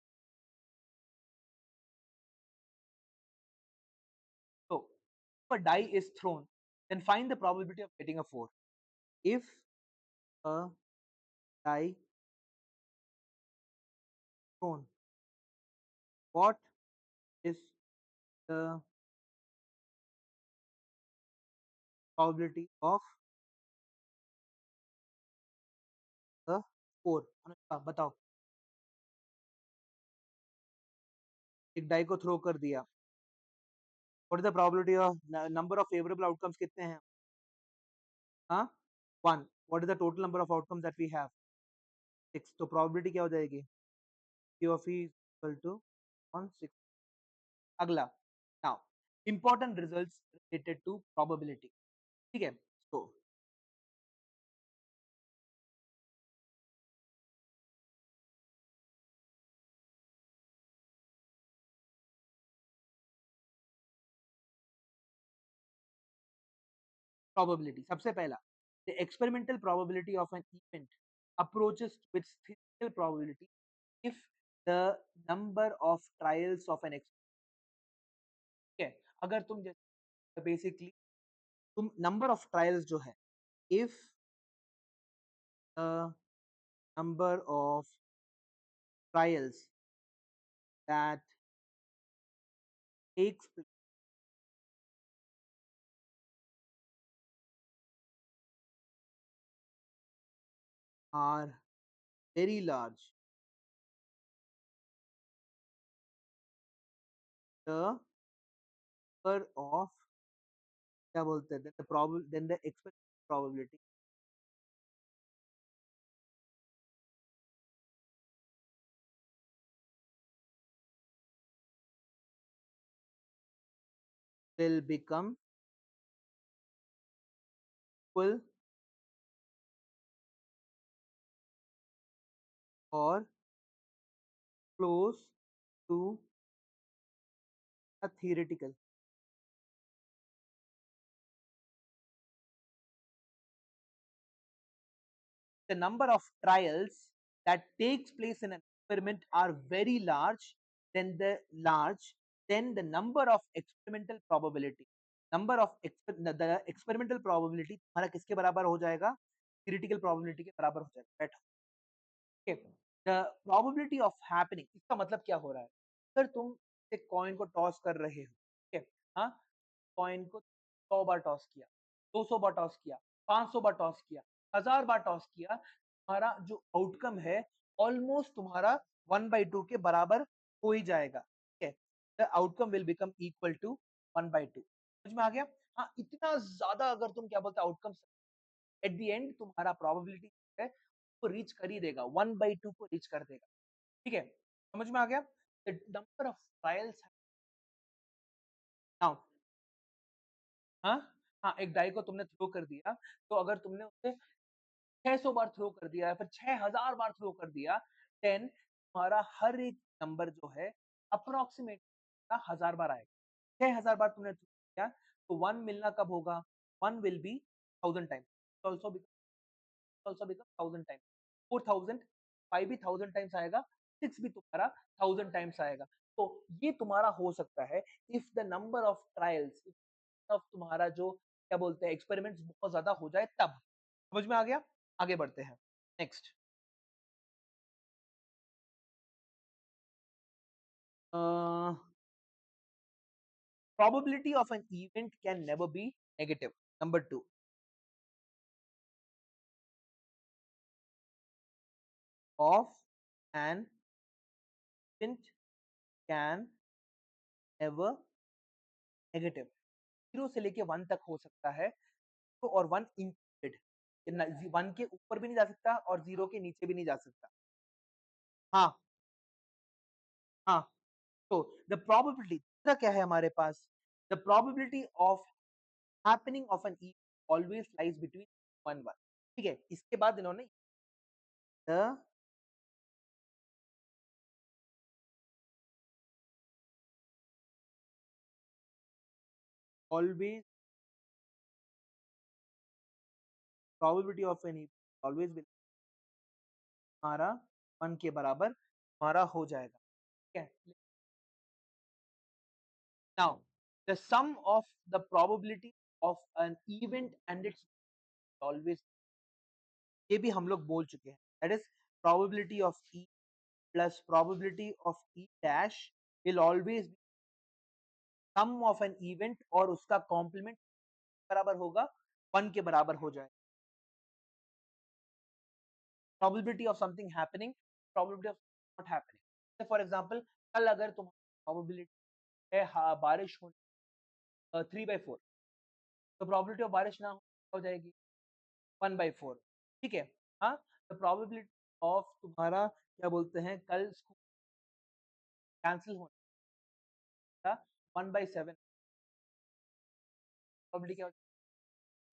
So if a die is thrown, then find the probability of getting a 4. If a die thrown, what is the probability of the 4? Anushka बताओ, एक डाई को throw कर दिया, what is the probability of number of favorable outcomes कितने हैं? हाँ, 1. What is the total number of outcomes that we have? 6. तो probability क्या हो जाएगी? P of E is equal to 1 6. अगला, now important results related to probability. ठीक है, so probability सबसे पहला, the experimental probability of an event approaches with statistical probability if the number of trials of an experiment. ठीक है, अगर तुम जैसे बेसिकली तुम नंबर ऑफ ट्रायल्स जो है, if the number of trials that takes place are very large, the number of क्या बोलते हैं, then the expected probability will become equal or close to a theoretical. The number of trials that takes place in an experiment are very large, then the number of experimental probability, the experimental probability हमारा किसके बराबर हो जाएगा? theoretical probability के बराबर हो जाएगा. बैठो. Okay. The probability of happening, इसका मतलब क्या हो रहा है? अगर तुम एक कॉइन को टॉस कर रहे हो, ठीक है, हाँ, कॉइन को 100 बार टॉस किया, 200 बार टॉस किया, 500 बार टॉस किया, 1000 बार टॉस किया, तुम्हारा जो आउटकम है ऑलमोस्ट तुम्हारा 1/2 के बराबर हो ही जाएगा. ठीक है, the outcome will become equal to 1/2. समझ में आ गया? हाँ, इतना ज्यादा अगर तुम क्या बोलते आउटकम, एट द एंड तुम्हारा प्रोबेबिलिटी है को रीच कर ही देगा, 1/2 को रीच कर देगा. ठीक है, समझ में आ गया? The number of trials now, हाँ, हाँ, एक डाई को तुमने थ्रो कर दिया, तो अगर तुमने उसे 600 बार थ्रो कर दिया या फिर 6000 बार थ्रो कर दिया, देन तुम्हारा हर एक नंबर जो है अप्रोक्सीमेट 1000 बार आएगा. 6000 बार तुमने थ्रो किया, तो 1 मिलना कब होगा? 1 will be 1000 times, also become 1000 times. 4000, 5 भी 1000 टाइम्स आएगा, 6 भी तुम्हारा 1000 टाइम्स आएगा. तो ये तुम्हारा हो सकता है if the number of trials of तुम्हारा जो क्या बोलते हैं एक्सपेरिमेंट्स बहुत ज्यादा हो जाए तब. समझ में आ गया? आगे बढ़ते हैं. Next, probability of an event can never be negative. Number 2, of an event can never negative. 0 से लेके 1 तक हो सकता है, तो और 1 इंक्लूडेड, 1 के ऊपर भी नहीं जा सकता और 0 के नीचे भी नहीं जा सकता. हाँ, हाँ, तो द प्रोबेबिलिटी दूसरा क्या है हमारे पास? The probability of happening of an event always lies between 1 1. ठीक है, इसके बाद इन्होंने the always probability of an always will हमारा 1 के बराबर हमारा हो जाएगा, ठीक है। Now, the sum of the probability of an event and its always, ये भी हम लोग बोल चुके हैं, that is probability of E plus probability of E dash will always be sum of an event और उसका complement बराबर होगा 1 के बराबर हो जाएगा। probability of something happening, probability of not happening. For example, कल अगर तुम्हारी probability है बारिश होने 3/4, तो probability of बारिश ना हो जाएगी 1/4, ठीक है। हाँ, तो प्रोबेबिलिटी ऑफ तुम्हारा क्या बोलते हैं कल स्कूल कैंसिल होने का 1/7, प्रोबेबिलिटी क्या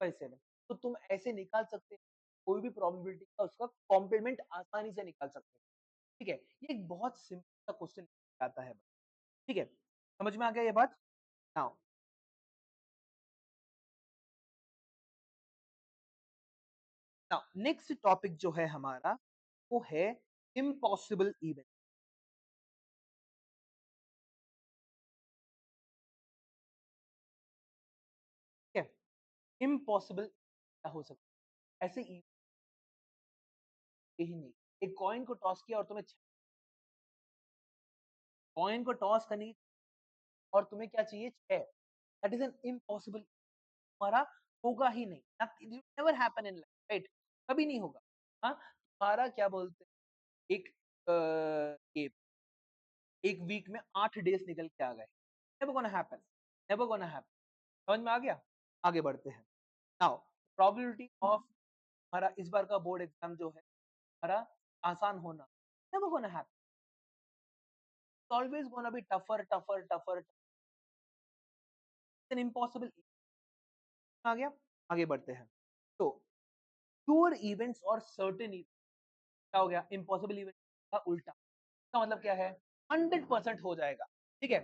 1/7। तो तुम ऐसे निकाल सकते हो कोई भी प्रोबेबिलिटी का उसका कॉम्प्लीमेंट आसानी से निकाल सकते हो, ठीक है। ये एक बहुत सिंपल सा क्वेश्चन आता है, ठीक है। समझ में आ गया ये बात? नाउ नाउ नेक्स्ट टॉपिक जो है हमारा वो है इम्पॉसिबल इवेंट, ठीक है। इम्पॉसिबल क्या हो सकता है ऐसे event ही नहीं। एक कॉइन को टॉस किया और तुम्हें कॉइन को टॉस करनी और तुम्हें क्या चाहिए 6, दैट इज एन इम्पॉसिबल, तुम्हारा होगा ही नहीं, it never happen in life, right, कभी नहीं होगा। हाँ, तुम्हारा क्या बोलते हैं एक ये एक वीक में 8 डेज निकल के आ गए, never gonna happen, never gonna happen. समझ में आ गया? आगे बढ़ते हैं। नाउ प्रोबेबिलिटी ऑफ हमारा इस बार का बोर्ड एग्जाम जो है हमारा आसान होना, never gonna happen, always gonna be tougher tougher tougher, an impossible. आ गया? आगे बढ़ते हैं। तो श्योर इवेंट्स और सर्टेन इवेंट्स क्या हो गया? इम्पॉसिबल इवेंट का उल्टा, इसका मतलब क्या है? 100% हो जाएगा, ठीक है।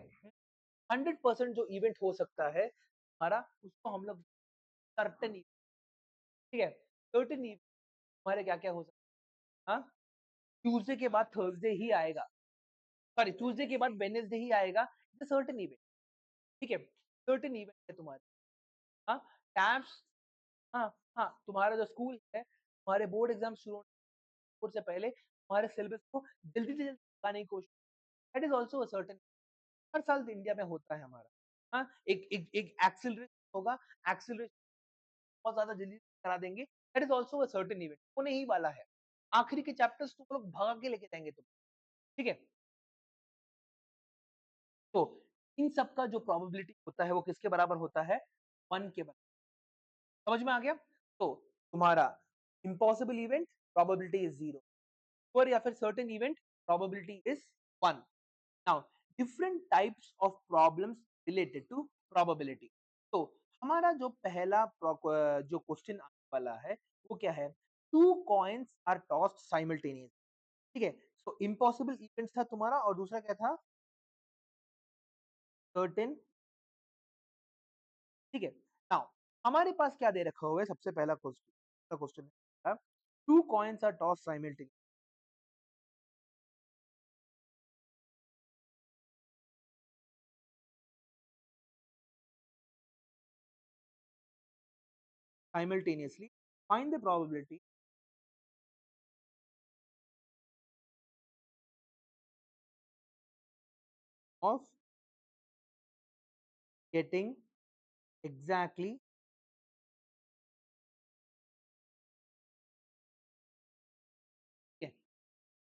100% जो इवेंट हो सकता है हमारा उसको हम लोग सर्टेन, ठीक है। सर्टेन इवेंट हमारे क्या क्या हो सकता है? हाँ, ट्यूसडे के बाद थर्सडे ही आएगा, सॉरी ट्यूसडे के बाद वेडनेसडे ही आएगा, सर्टेन इवेंट, ठीक है। सर्टेन इवेंट है तुम्हारे, हाँ, टैब्स, हाँ, हाँ, तुम्हारा जो स्कूल है तुम्हारे बोर्ड एग्जाम शुरू होने से पहले तुम्हारे सिलेबस को जल्दी से जल्दी लगाने की कोशिश, that is also a certain, हर साल इंडिया में होता है हमारा। हाँ, एक एक एक एक्सीलरेशन होगा, एक्सीलरेशन बहुत ज्यादा जल्दी करा देंगे, that is also a certain event, होने ही वाला है। आखिरी के चैप्टर्स तुम लोग भगा के लेके जाएंगे तुम, ठीक है। तो इन सब का जो प्रोबेबिलिटी होता है वो किसके बराबर होता है? 1 के बराबर। समझ में आ गया? तो तुम्हारा impossible event probability is 0, sure या फिर certain event probability is 1। Now different types of problems related to probability. तो हमारा जो पहला जो क्वेश्चन आने वाला है वो क्या है? Two coins are tossed simultaneous, ठीक है। सो इम्पॉसिबल इवेंट था तुम्हारा और दूसरा क्या था? सर्टेन, ठीक है। नाउ हमारे पास क्या दे रखा हुआ है? सबसे पहला क्वेश्चन है two coins are tossed simultaneous, simultaneously, find the probability of getting exactly,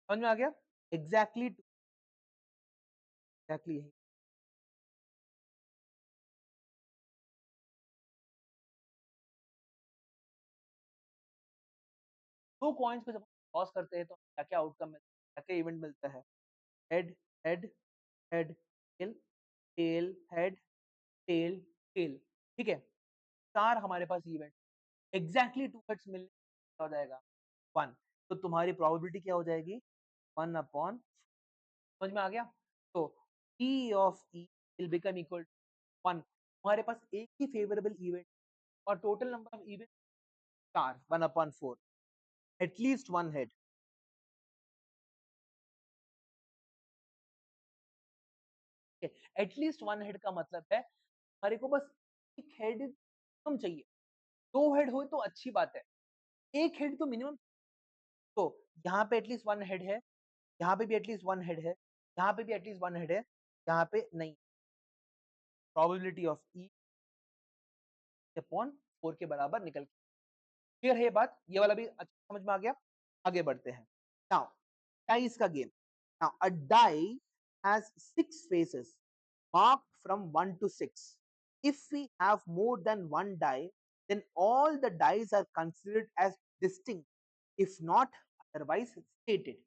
समझ में आ गया? एग्जैक्टली, एग्जैक्टली दो कॉइन्स को जब टॉस करते हैं तो क्या क्या आउटकम मिलता है, क्या क्या इवेंट मिलता है? Head, head, head, tail, tail, head, tail, tail, ठीक है। चार हमारे पास इवेंट, एग्जैक्टली टू हेड्स मिलने क्या हो जाएगा? 1। तो तुम्हारी प्रोबेबिलिटी क्या हो जाएगी? 1 अपॉन, समझ में आ गया? तो P of E will become equal to 1, तुम्हारे पास एक ही फेवरेबल इवेंट और total number of event 4 1/4 at least one head. At least one head का मतलब है हमारे को बस एक हेड कम चाहिए, दो हेड हो तो अच्छी बात है, एक हेड तो मिनिमम। तो यहाँ पे एटलीस्ट वन हेड है, यहाँ पे भी एटलीस्ट वन हेड है, यहाँ पे भी एटलीस्ट वन हेड है, यहाँ पे नहीं। प्रोबेबिलिटी ऑफ ई अपॉन 4 के बराबर निकल। क्लियर है ये बात? ये वाला भी अच्छा समझ में आ गया। आगे बढ़ते हैं। नाउ डाइस का game. Now a die has 6 faces marked from 1 to 6. If we have more than one die, then all the dies are considered as distinct, if not otherwise stated.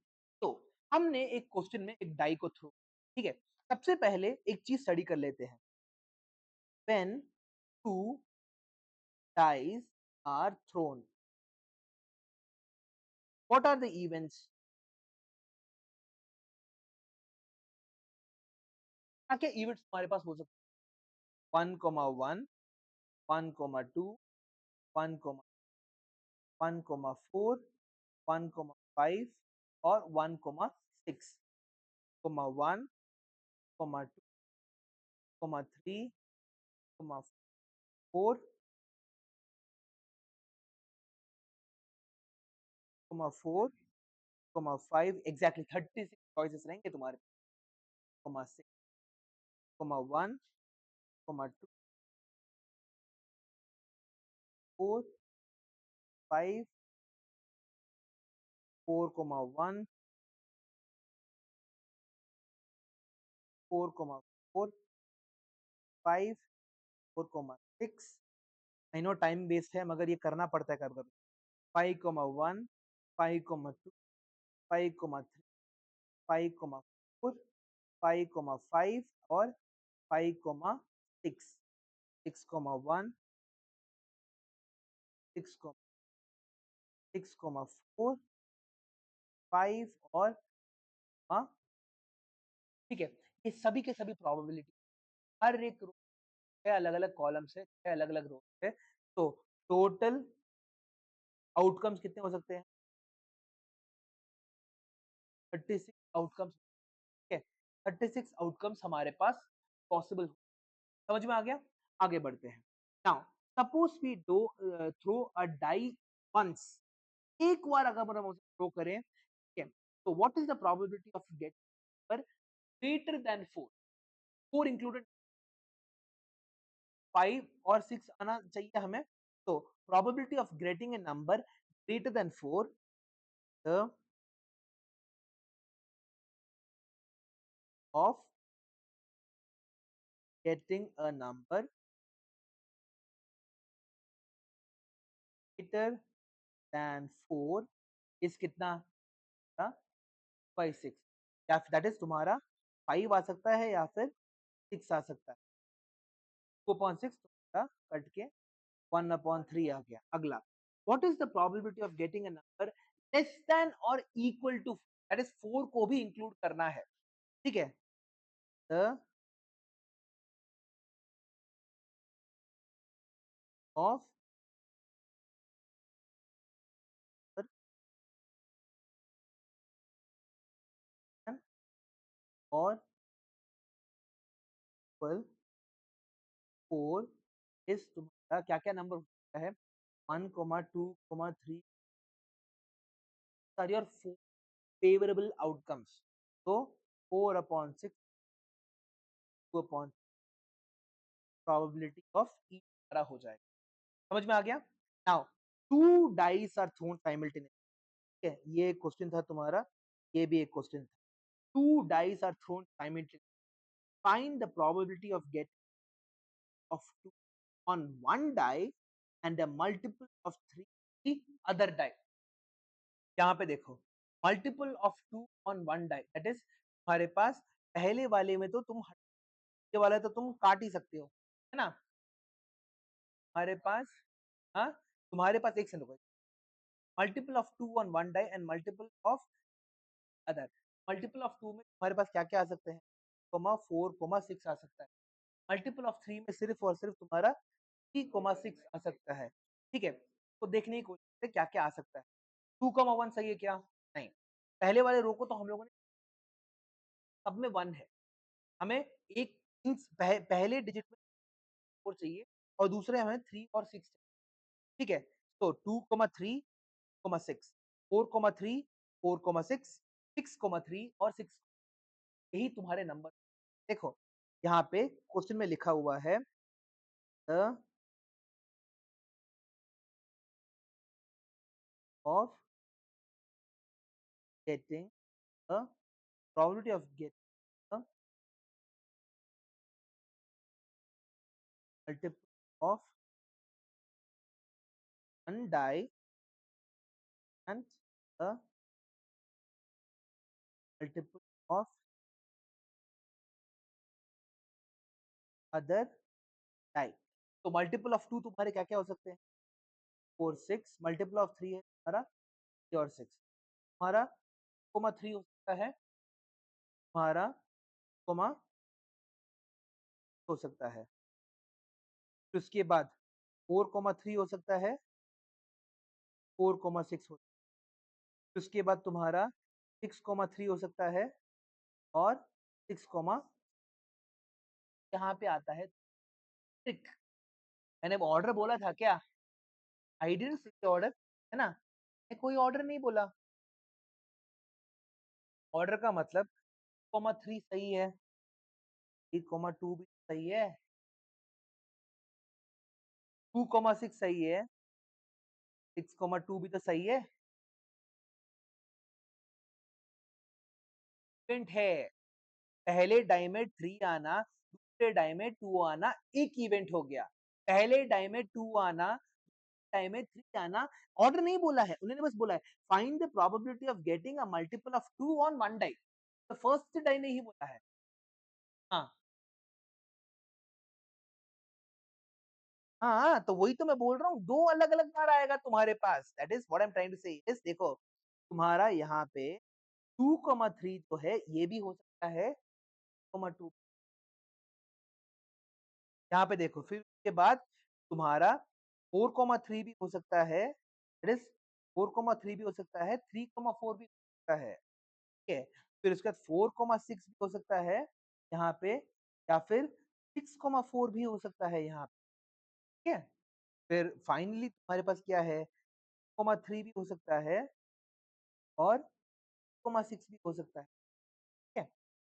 तो हमने एक क्वेश्चन में एक die को throw, ठीक है। सबसे पहले एक चीज स्टडी कर लेते हैं। When two dice are thrown, what are the events? क्या क्या इवेंट्स हमारे पास हो सकते हैं? 1,1, 1,2, 1,4, 1,5 और 1,6, 1, 2, 3, 4, 4, 5, एग्जैक्टली 36 चॉइसेस रहेंगे तुम्हारे। 6, 1, 2, 4, 5, 4, 1, 4, 4, 5, 4, 6। आई नो टाइम वेस्ट है मगर ये करना पड़ता है कभी कभी। 5,1, 5,2, 5,3, 5,4, 5,5 और 5,6, 6,1, 6,4, 5 और हाँ ठीक है। ये सभी के सभी प्रोबेबिलिटी, हर एक रो है अलग अलग कॉलम से, अलग अलग रो है। तो टोटल आउटकम्स कितने हो सकते हैं? 36 आउटकम्स, ठीक है। 36 आउटकम्स हमारे पास पॉसिबल। समझ में आ गया? आगे बढ़ते हैं। Now suppose we do throw a die once, एक बार अगर हम उसे थ्रो करें, ठीक है, तो what is the probability of get पर ग्रेटर देन 4? 4 इंक्लूडेड, 5 और 6 आना चाहिए हमें। तो probability of getting a number greater than 4, the of getting a number greater than 4 is कितना था? 5, 6, या दैट इज तुम्हारा 5 आ सकता है या फिर 6 आ सकता है। 2.6 तुम्हारा कट के 1/3 आ गया। अगला, what is the probability of getting a number less than और इक्वल टू, दैट इज 4 को भी इंक्लूड करना है, ठीक है। द ऑफ और इक्वल 4 इज तुम्हारा क्या क्या नंबर होता है? 1, 2, 3 आर योर favorable outcomes. तो 4/6, 2 probability of E हमारा हो जाएगा। समझ में आ गया? Now two dice are thrown simultaneously, ठीक है, ये एक क्वेश्चन था तुम्हारा, ये भी एक क्वेश्चन था। Two dice are thrown simultaneously, find the probability of get of 2 on one die and a multiple of 3 the other die। यहाँ पे देखो, multiple of 2 on one die, that is हमारे पास पहले वाले में तो तुम ये वाला तो तुम काट ही सकते हो, है ना। हमारे पास, हाँ, तुम्हारे पास एक second, multiple of 2 on one die and multiple of other. Multiple of 2 में तुम्हारे पास क्या क्या आ सकते हैं? 4, 6 आ सकता है। मल्टीपल ऑफ 3 में सिर्फ और सिर्फ तुम्हारा 3, 6 आ सकता है, ठीक है। तो देखने की कोशिश करते क्या क्या आ सकता है। 2,1 सही है क्या? नहीं। पहले वाले रो को तो हम लोगों ने सब में 1 है। हमें एक मीन्स पहले डिजिट में 4 चाहिए और दूसरे हमें 3 और 6 चाहिए। ठीक है? तो 2,3, 6, 4,3, 4,6, 6,3 और 6 यही तुम्हारे नंबर। देखो यहाँ पे क्वेश्चन में लिखा हुआ है the of getting a probability of getting a multiple of one die and a multiple of other die। तो मल्टीपल ऑफ 2 तुम्हारे क्या क्या हो सकते हैं? 4, 6, मल्टीपल ऑफ 3 है तुम्हारा 3 और 6, तुम्हारा कोमा 3 हो सकता है, तुम्हारा कोमा हो सकता है। फिर उसके बाद 4,3 हो सकता है, 4,6 हो। फिर उसके बाद तुम्हारा 6,3 हो सकता है और 6, यहाँ पे आता है ट्रिक। मैंने ऑर्डर बोला था क्या? आई डिडंट से ऑर्डर, है ना? मैं कोई ऑर्डर नहीं बोला। ऑर्डर का मतलब 3 सही है, 3,2 भी सही है, 2,6 सही है, 6,2 भी तो सही है। इवेंट है, पहले डाई में 3 आना, दूसरे डाई में 2 आना, एक इवेंट हो गया। पहले डाई में 2 आना, डाई में 3 आना, ऑर्डर नहीं बोला है, उन्होंने बस बोला है find the probability of getting a multiple of 2 on one die. तो फर्स्ट डाई ने ही बोला है। हाँ हाँ, तो वही तो मैं बोल रहा हूँ, दो अलग अलग बार आएगा तुम्हारे पास। That is what I am trying to say. Yes देखो तुम्हारा यहाँ पे 2,3 तो है, ये भी हो सकता है 2,2। यहाँ पे देखो फिर उसके बाद तुम्हारा 4,3 भी हो सकता है, दैट इज 4,3 भी हो सकता है, 3,4 भी हो सकता है। ठीक है? फिर उसके बाद 4,6 भी हो सकता है यहाँ पे, या फिर 6,4 भी हो सकता है यहाँ पे। ठीक है? फिर फाइनली तुम्हारे पास क्या है? 3 भी हो सकता है और 6 भी हो सकता है। ठीक है?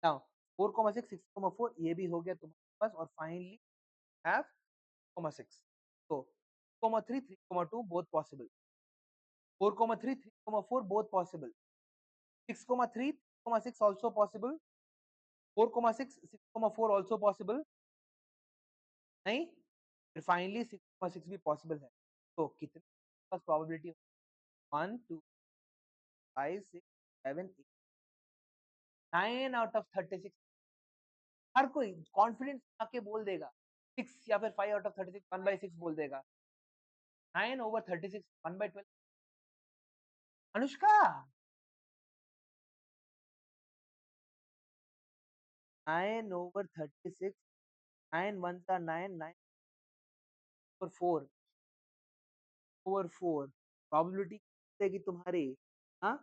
नाउ 4,6, 6,4 ये भी हो गया तुम्हारे पास और फाइनली हैव 6। तो 2,3, 3,2 both possible, 4,3, 3,4 both possible, 6,3, 6 also possible, 4,6, 6,4 also possible। नहीं? फिर फाइनली 6,6 भी पॉसिबल है। तो कितने पास प्रोबेबिलिटी? 1, 2, 5, 6, 7, 8, 9 out of 36। हर कोई कॉन्फिडेंस आके बोल देगा 6 या फिर 5 आउट ऑफ 36 1/6 बोल देगा। 9 over 36 1/12। Anushka 9 over 36, 9 ones are 9, 9 over 4 over 4 probability देगी तुम्हारी। हाँ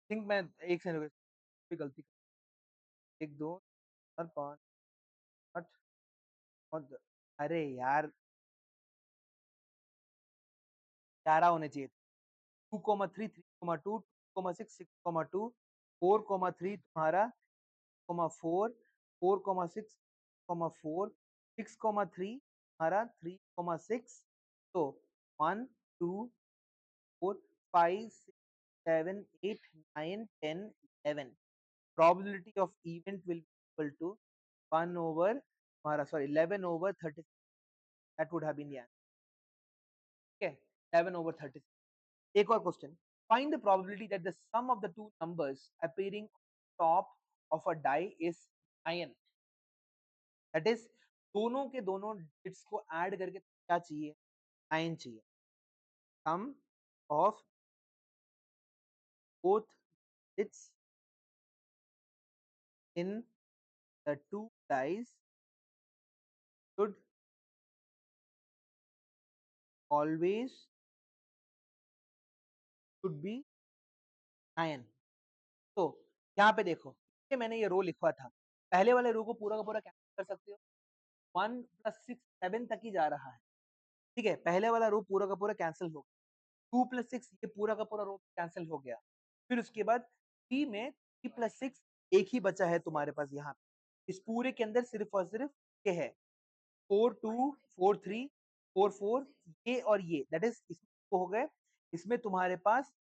थिंक मैं एक सेकंड गलती, 1, 2, 4, 5, 8 और अरे यार 11 होने चाहिए। 2,3, 3,2, 2,6, 6,2, 4,3 तुम्हारा, 4, 4,6, 4, 6,3 तुम्हारा, 3,6। तो 1, 2, 4, 5, 6, 7, 8, 9, 10, 11। Probability of event will be equal to 1 over तुम्हारा sorry 11 over 30। That would have been the answer। ठीक है? 11 over 30। एक और question. Find the probability that the sum of the two numbers appearing on top of a die is 9। That is दोनों के दोनों digits को add करके क्या चाहिए, 9 चाहिए। Sum of both digits in the two dice should always should be 9। तो यहाँ पे देखो, ये मैंने ये रो लिखा था, पहले वाले रो को पूरा का पूरा कैंसिल कर सकते हो, 1 + 6 7 तक ही जा रहा है, ठीक है, पहले वाला रो पूरा का पूरा कैंसिल हो गया, 2 + 6 ये पूरा का पूरा रो कैंसिल हो गया, फिर उसके बाद 3 में 3 + 6 एक ही बचा है तुम्हारे पास यहाँ पे, इस पूरे के अंदर सिर्फ और सिर्फ ये है 4 2 4 3 4 4 ये और ये, दैट इज इसको हो गए, इसमें तुम्हारे पास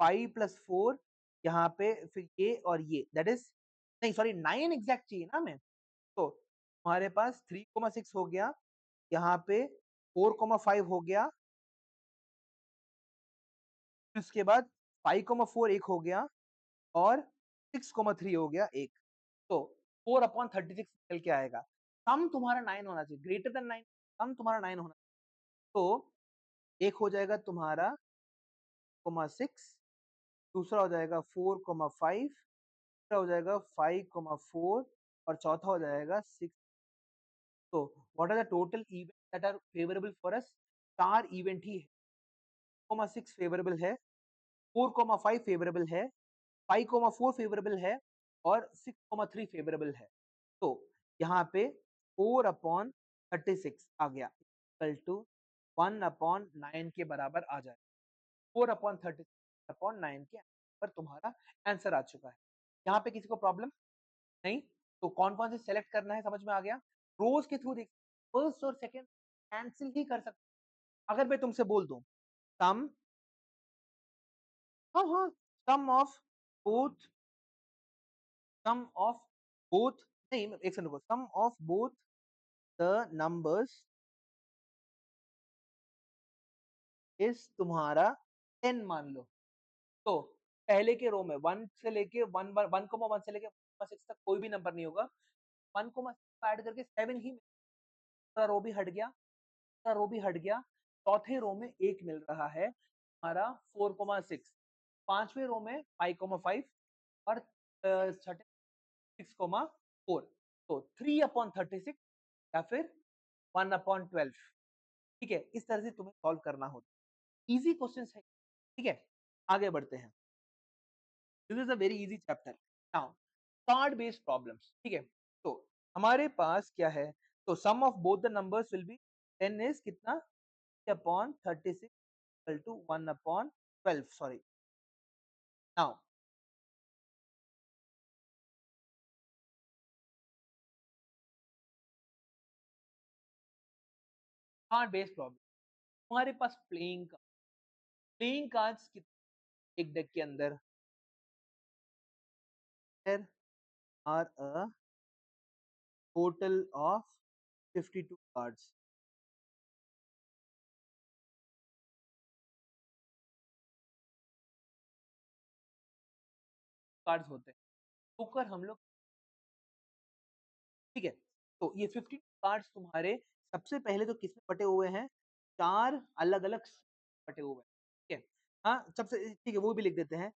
5 + 4 यहाँ पे फिर ये और ये, दैट इज नहीं सॉरी 9 एग्जैक्ट चाहिए ना हमें, तो तुम्हारे पास 3,6 हो गया, यहाँ पे 4,5 हो गया, उसके बाद 5,4 एक हो गया और 6,3 हो गया एक, तो 4/36 निकल के आएगा। सम तुम्हारा 9 होना चाहिए, ग्रेटर देन 9, सम तुम्हारा 9 होना चाहिए। तो एक हो जाएगा तुम्हारा 6, दूसरा हो जाएगा 4,5, तीसरा हो जाएगा 5,4 और चौथा हो जाएगा 6। तो what are the total event that are favourable for us? 4 event ही है, 6 फेवरेबल है, 4,5 फेवरेबल है, 5,4 फेवरेबल है और 6,3 फेवरेबल है। तो यहाँ पे 4/36 आ गया इक्वल टू 1/9 के बराबर आ जाए, 4/36/9 के पर तुम्हारा आंसर आ चुका है। यहाँ पे किसी को प्रॉब्लम नहीं? तो कौन कौन से सेलेक्ट करना है समझ में आ गया? रोज के थ्रू देख, फर्स्ट और सेकंड कैंसिल ही कर सकते। अगर मैं तुमसे बोल दूं सम, हाँ हाँ, sum of both, sum of both, नहीं एक सेकंड रुको, sum of both the numbers is तुम्हारा 10 मान लो, तो पहले के रो में 1 से लेके 1,1 से लेके 6 तक कोई भी नंबर नहीं होगा, 1,6 ऐड करके 7 ही, रो भी हट गया, रो भी हट गया, चौथे रो में एक मिल रहा है हमारा 4,6, पांचवें रो में 5,5 और छठे 6,4, तो 3/36 या फिर 1/12, ठीक है, इस तरह से तुम्हें सॉल्व करना होता, इजी क्वेश्चन है, ठीक है, आगे बढ़ते हैं। This is a very easy chapter. Now card based problems, ठीक है, तो हमारे पास क्या है, तो sum of both the numbers will be 10 is कितना, 3/36 equal to 1/12, sorry। Now card based problem, हमारे पास प्लेइंग कार्ड्स एक डेक के अंदर, there are a total of 52 cards, cards होते हैं, जोकर हम लोग, ठीक है, तो ये 50 कार्ड्स तुम्हारे सबसे पहले तो किसमें बटे हुए हैं, 4 अलग अलग बटे हुए हैं, ठीक है, हाँ सबसे ठीक है वो भी लिख देते हैं,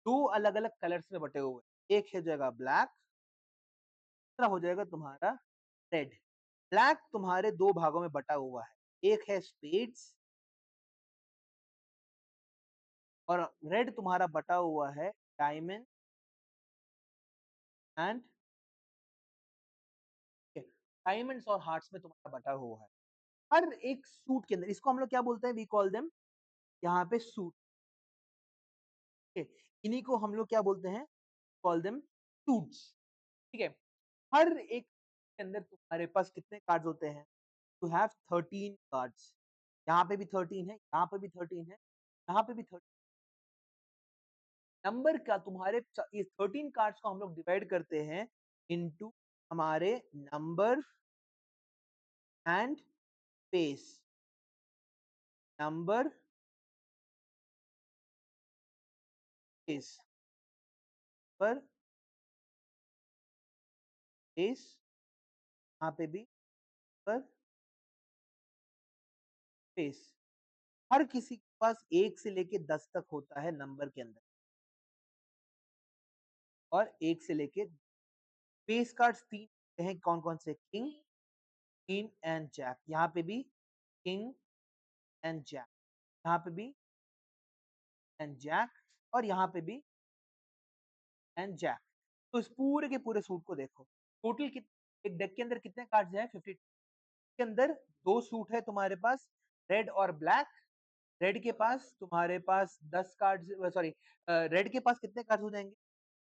2 अलग अलग कलर्स में बटे हुए हैं, एक हो जाएगा ब्लैक, दूसरा हो जाएगा तुम्हारा रेड। ब्लैक तुम्हारे दो भागों में बटा हुआ है, एक है स्पेड्स और रेड तुम्हारा बटा हुआ है डायमंड एंड, डायमंड्स और हार्ट्स में तुम्हारा बटा हुआ है, हर एक सूट के अंदर, इसको हम लोग क्या बोलते हैं, वी कॉल देम, यहाँ पे सूट, ठीक है, इन्हीं को हम लोग क्या बोलते हैं, कॉल देम सूट्स, ठीक है, हर एक के अंदर तुम्हारे पास कितने कार्ड्स होते हैं, यू हैव 13 कार्ड्स, यहाँ पे भी 13 है, यहाँ पे भी 13 है, यहाँ पे भी 13, नंबर का तुम्हारे ये 13 कार्ड्स को हम लोग डिवाइड करते हैं इनटू हमारे नंबर एंड पेस, नंबर पेस पर पेस, यहाँ पे भी नंबर स्पेस, हर किसी के पास 1 से लेके 10 तक होता है नंबर के अंदर, और 1 से लेके स्पेस कार्ड्स 3 हैं, कौन-कौन से? King, queen and jack. यहाँ पे भी किंग एंड जैक, यहाँ पे भी एंड जैक, और यहाँ पे भी एंड जैक। तो इस पूरे के पूरे सूट को देखो, टोटल एक डेक के अंदर कितने कार्ड्स हैं? 52 के अंदर 2 सूट है तुम्हारे पास, रेड और ब्लैक। रेड के पास तुम्हारे पास 10 कार्ड्स, सॉरी, रेड के पास कितने कार्ड्स हो जाएंगे?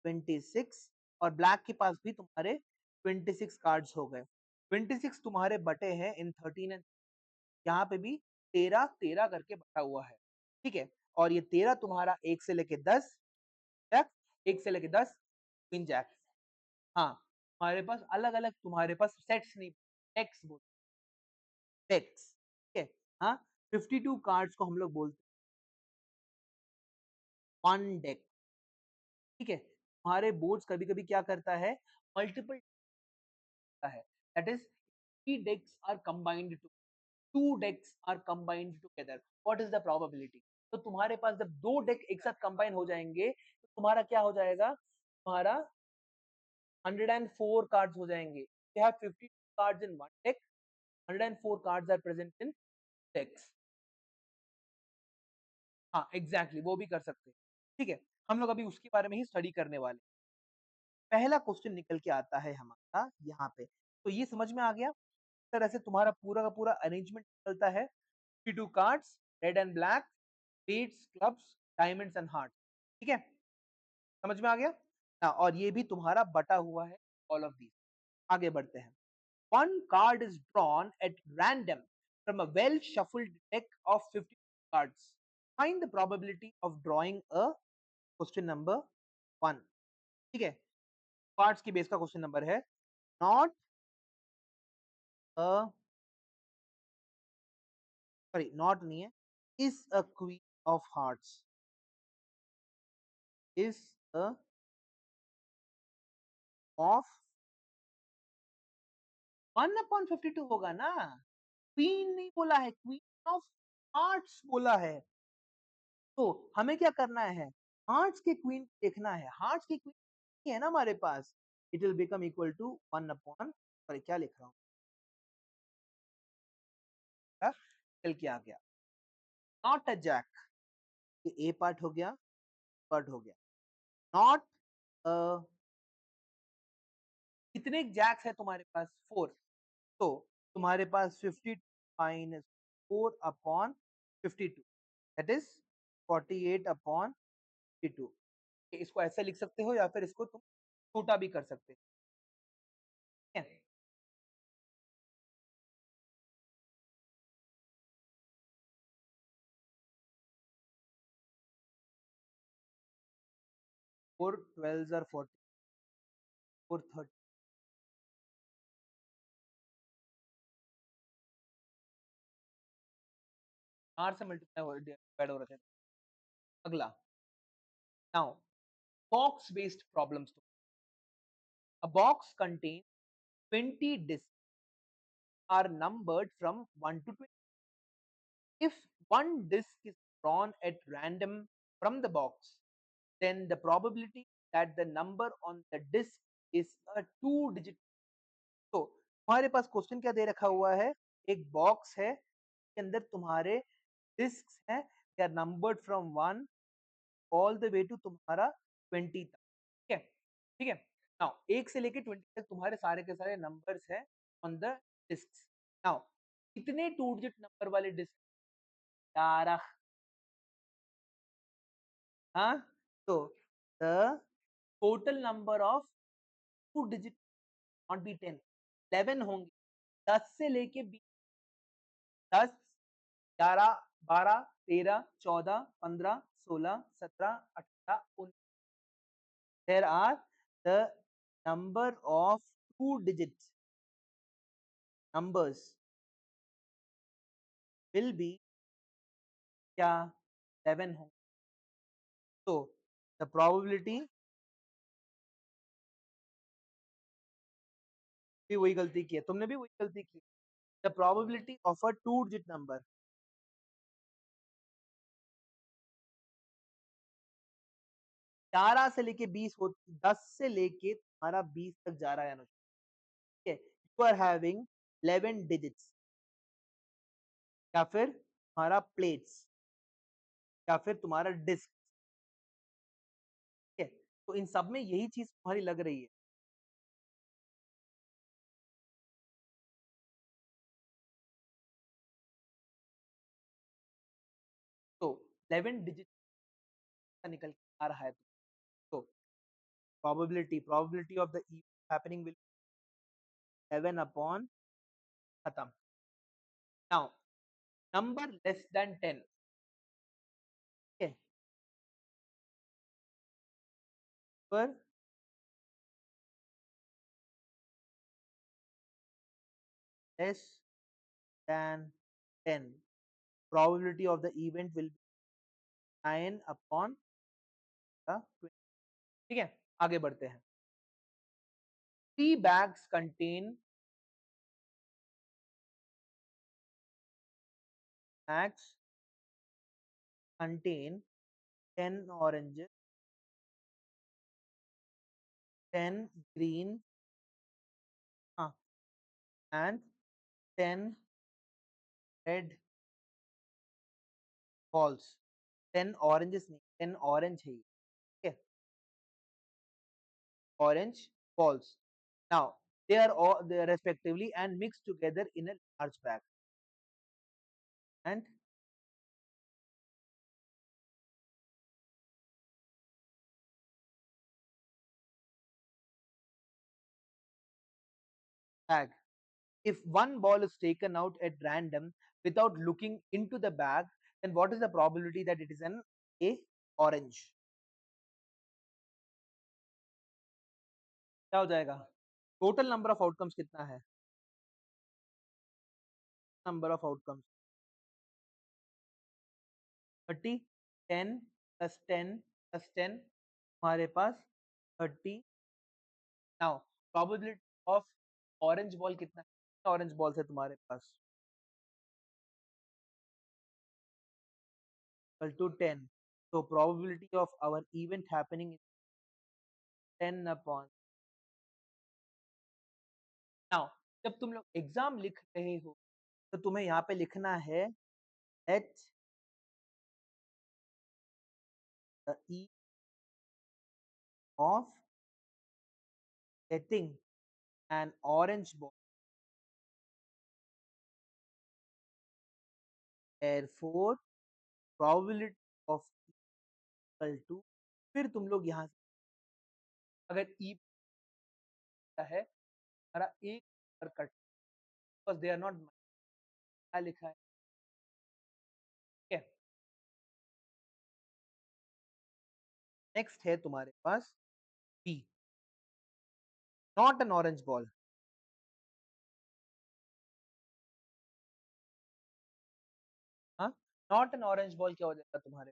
26, और ब्लैक के पास भी तुम्हारे 26 कार्ड्स हो गए। 26 तुम्हारे बटे हैं इन 13 एंड यहाँ पे भी 13 करके बटा हुआ है, ठीक है। और ये 13 तुम्हारा 1 से लेके 10 तक, 1 से लेके 10 क्वीन जैक। हाँ, हमारे पास अलग अलग, तुम्हारे पास सेट्स नहीं, डेक्स बोलते, डेक्स, ठीक है। हाँ, 52 कार्ड्स को हम लोग बोलते हैं वन डेक, ठीक है। हमारे बोर्ड्स कभी कभी क्या करता है, मल्टीपल है, that is 3 decks are combined to 2 decks are combined together, what is the probability? तो तुम्हारे पास जब 2 डेक एक साथ कंबाइन हो जाएंगे तो तुम्हारा क्या हो जाएगा? तुम्हारा 104 कार्ड्स हो जाएंगे। you have 52 cards in one deck, 104 cards are present in decks। हाँ एग्जैक्टली exactly, वो भी कर सकते हैं, ठीक है। हम लोग अभी उसके बारे में ही स्टडी करने वाले। पहला क्वेश्चन निकल के आता है हमारा यहाँ पे, तो ये समझ में आ गया। इस तरह से तुम्हारा पूरा का पूरा अरेंजमेंट निकलता है। 52 cards, red and black, spades, clubs, diamonds and heart, ठीक है, समझ में आ गया। हाँ, और ये भी तुम्हारा बटा हुआ है ऑल ऑफ दीज। आगे बढ़ते हैं। One card is drawn at random from a well shuffled deck of 50 cards, find the probability of drawing a, question number 1, ठीक है। कार्ड्स की बेस का क्वेश्चन नंबर है, नॉट अ, सॉरी नॉट नहीं है, is a queen of hearts, is a of 1/52 होगा ना, queen नहीं बोला है, क्वीन ऑफ हार्ट्स बोला है। तो हमें क्या करना है, हार्ट्स के क्वीन देखना है, हार्ट्स की क्वीन है ना हमारे पास, it will become equal to 1 sorry क्या लिख रहा हूँ, चल के आ गया, नॉट अ जैक, ये ए पार्ट हो गया, पार्ट हो गया, नॉट कितने जैक्स है तुम्हारे पास? 4, तो तुम्हारे पास 50 minus 4 upon 52, that is 48 upon 52। इसको ऐसे लिख सकते हो या फिर इसको तुम छोटा भी कर सकते हो, 4 12 आर 40, 4 30, 4 से मल्टीप्लाई हो डिवाइड हो रहे थे। अगला, now box based problems. A box contain 20 discs are numbered from 1 to 20. If one disc is drawn at random from the box, then the probability that the number on the disc is a 2 digit। तो तुम्हारे पास question क्या दे रखा हुआ है, एक box है के अंदर तुम्हारे डिस्क हैं, they are numbered from 1 all the way to तुम्हारा 20 तक, ठीक है, ठीक है। नाउ 1 से लेके 20 तक तुम्हारे सारे के सारे नंबर्स हैं ऑन द डिस्क। नाउ कितने 2 डिजिट नंबर वाले डिस्क? 11। हाँ, तो the total number of 2 digit not be 10, 11 होंगे। 10 से लेके 20, 10, 11, 12, 13, 14, 15, 16, 17, 18, 19, there are the number of 2 digit numbers will be क्या? 7 हो। तो the probability, भी वही गलती की है, तुमने भी वही गलती की, the probability of a 2 digit number 11 से लेके 20 हो 10 से लेके तुम्हारा 20 तक जा रहा है अनुष्का, ठीक है, यू आर हैविंग 11 डिजिट्स या फिर तुम्हारा प्लेट्स या फिर तुम्हारा डिस्क, ठीक है, तो इन सब में यही चीज तुम्हारी लग रही है। तो 11 डिजिट का निकल के आ रहा है, तो probability of the happening will 11 upon खत्म। नाउ नंबर लेस देन 10, ठीक है, पर less than 10 probability of the event will be 9 upon the 20, ठीक है, आगे बढ़ते हैं। 3 bags contain bags contain 10 oranges, 10 green, and 10 red balls। 10 oranges नहीं, 10 orange है ये, ठीक है, orange balls। Now they are all they are respectively and mixed together in a large bag, and bag. If one ball is taken out at random without looking into the bag, then what is the probability that it is an A orange? क्या हो जाएगा? Total number of outcomes कितना है? Number of outcomes 30, 10 plus 10 plus 10 हमारे पास 30। Now probability of orange ball कितना है? Orange ball है तुम्हारे पास equal to 10, so probability of our event happening is 10 upon। Now जब तुम लोग एग्जाम लिख रहे हो तो तुम्हें यहाँ पे लिखना है h the e of getting an orange ball, therefore probability of equal to, फिर तुम लोग यहाँ से अगर e है हमारा एक पर cut because they are not क्या लिखा है, ठीक है। नेक्स्ट है तुम्हारे पास b not an orange ball. हाँ, नॉट एन ऑरेंज बॉल क्या हो जाएगा तुम्हारे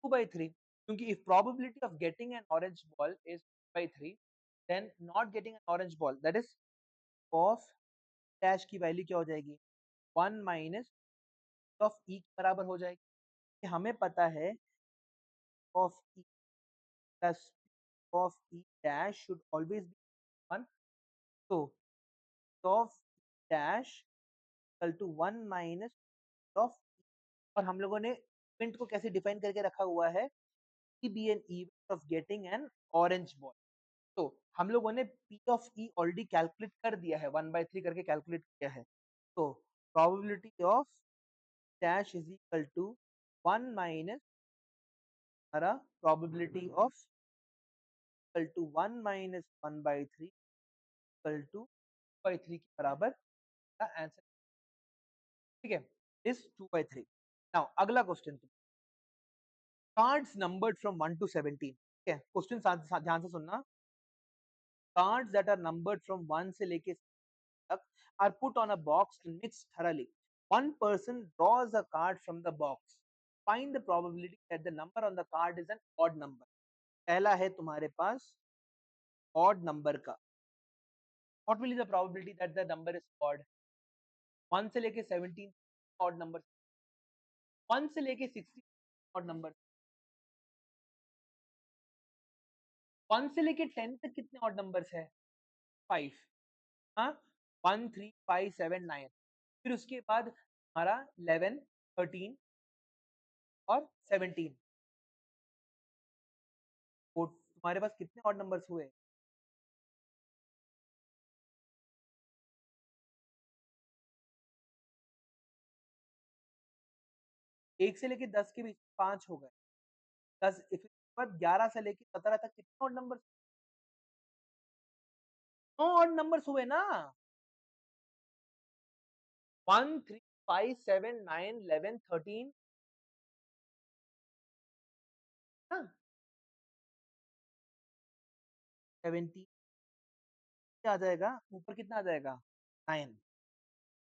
2/3, क्योंकि if probability of getting an orange ball is 2/3, then not getting an orange ball that is of dash की वैल्यू क्या हो जाएगी 1 माइनस ऑफ ई के बराबर हो जाएगी। हमें पता है of E plus of E dash should always be 1, तो of dash equal to 1 minus of, और हम लोगों ने इवेंट को कैसे डिफाइन करके रखा हुआ है कि B an event of getting an orange ball. तो हम लोगों ने P of E already calculate कर दिया है 1/3 करके कैलकुलेट किया है, तो probability of dash is equal to 1 minus हमारा probability of equal to 1 minus 1/3 equal to 2/3 के बराबर का आंसर, ठीक है, इज 2/3। नाउ अगला question, cards numbered from 1 to 17, ठीक है, क्वेश्चन ध्यान से सुनना। Cards that are numbered from 1 से लेके तक are put on a box and mixed thoroughly. One person draws a card from the box. Find the probability that the number on the card is an odd number. पहला है तुम्हारे पास odd number का. What will be the probability that the number is odd? 1 से लेके 17 odd number, 1 से लेके 60 odd number, 1 से लेके 10 तक कितने ऑड नंबर्स है? 5। हाँ, 1 3 5 7 9। फिर उसके बाद हमारा 11 13 और 17। तो तुम्हारे पास कितने ऑड नंबर्स हुए? एक से लेके 10 के बीच 5 हो गए। 10 फिर उसके बाद 11 से लेके 17 तक कितने ऑड नंबर्स? 9 ऑड नंबर्स हुए ना। 1 3 5 7 9 11 13 हाँ, 17 क्या आ जाएगा? ऊपर कितना आ जाएगा? 9।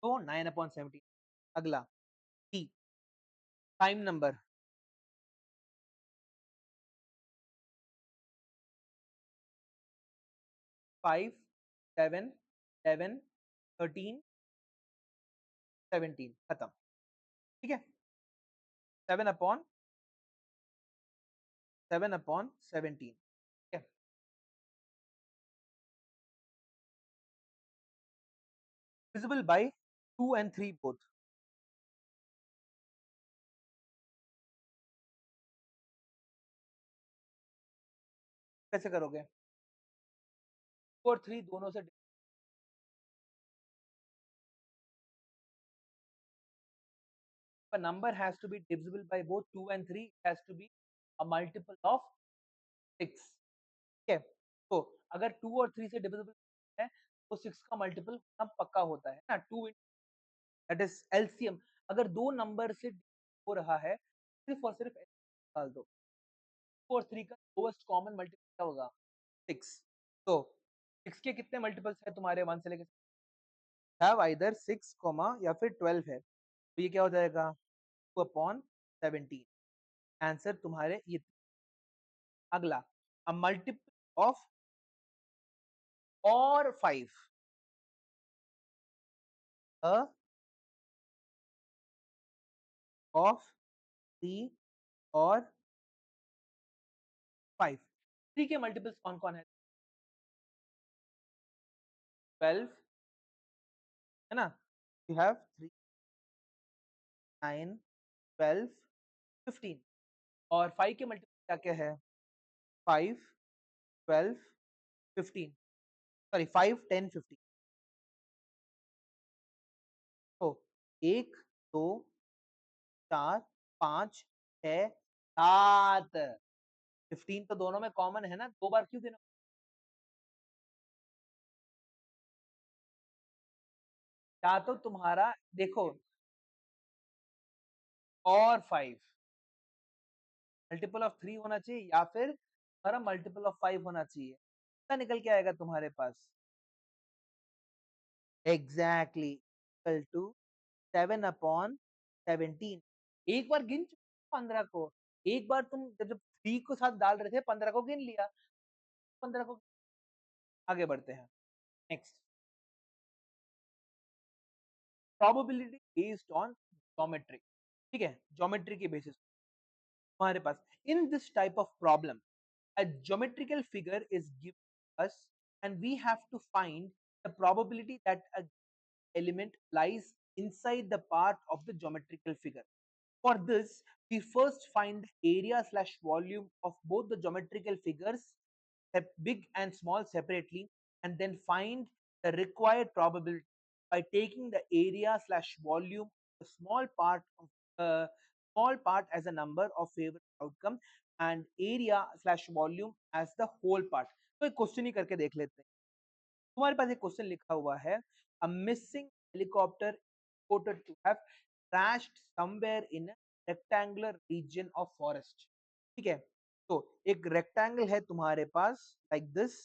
तो 9/17। अगला टी, टाइम नंबर। 5 7 11 13 17 खत्म। ठीक है, 7/17। ठीक है, visible by 2 and 3 both। कैसे करोगे? 2 और 3 दोनों से a number has to be divisible by both 2 and 3, it has to be a multiple of 6। ठीक है, तो अगर 2 और 3 से डिविजिबल है तो 6 का मल्टीपल होना पक्का होता है ना। 2 दैट इज एलसीएम। अगर दो नंबर से हो रहा है सिर्फ और सिर्फ निकाल दो। 2 और 3 का लोएस्ट कॉमन मल्टीपल क्या होगा? 6। तो 6 के कितने मल्टीपल्स है तुम्हारे 1 से लेकर? हैव आइदर 6 या फिर 12 है, तो ये क्या हो जाएगा? 2/17। आंसर तुम्हारे ये। अगला, अ मल्टीपल ऑफ और 5, अ ऑफ 3 और 5। 3 के मल्टीपल्स कौन-कौन है? 12 है ना? यू हैव 3 9 12 15 और 5 के मल्टीपल क्या-क्या है? 5 12 15 सॉरी 5 10 15। तो 1 2 4 5 6 7। 15 तो दोनों में कॉमन है ना, 2 बार क्यों गिना? या तो तुम्हारा देखो और 5 मल्टीपल ऑफ 3 होना चाहिए या फिर तुम्हारा मल्टीपल ऑफ 5 होना चाहिए। कितना निकल के आएगा तुम्हारे पास? Exactly equal to 7/17। एक बार गिन चुके हो 15 को। एक बार तुम जब जब 3 को साथ डाल रहे थे 15 को गिन लिया। 15 को आगे बढ़ते हैं। Next, probability based on geometry. ठीक है, ज्योमेट्री के बेसिस हमारे पास in this type of problem a geometrical figure is given us and we have to find the probability that a element lies inside the part of the geometrical figure. For this, we first find the area slash volume of both the geometrical figures, big and small separately, and then find the required probability by taking the area slash volume, the small part as a number of favorite outcome and area slash volume as the whole part। तो एक question ही करके देख लेते हैं। तुम्हारे पास एक question लिखा हुआ है, a missing helicopter reported to have crashed somewhere in a rectangular region of forest। ठीक है, तो एक रेक्टेंगल है तुम्हारे पास like this,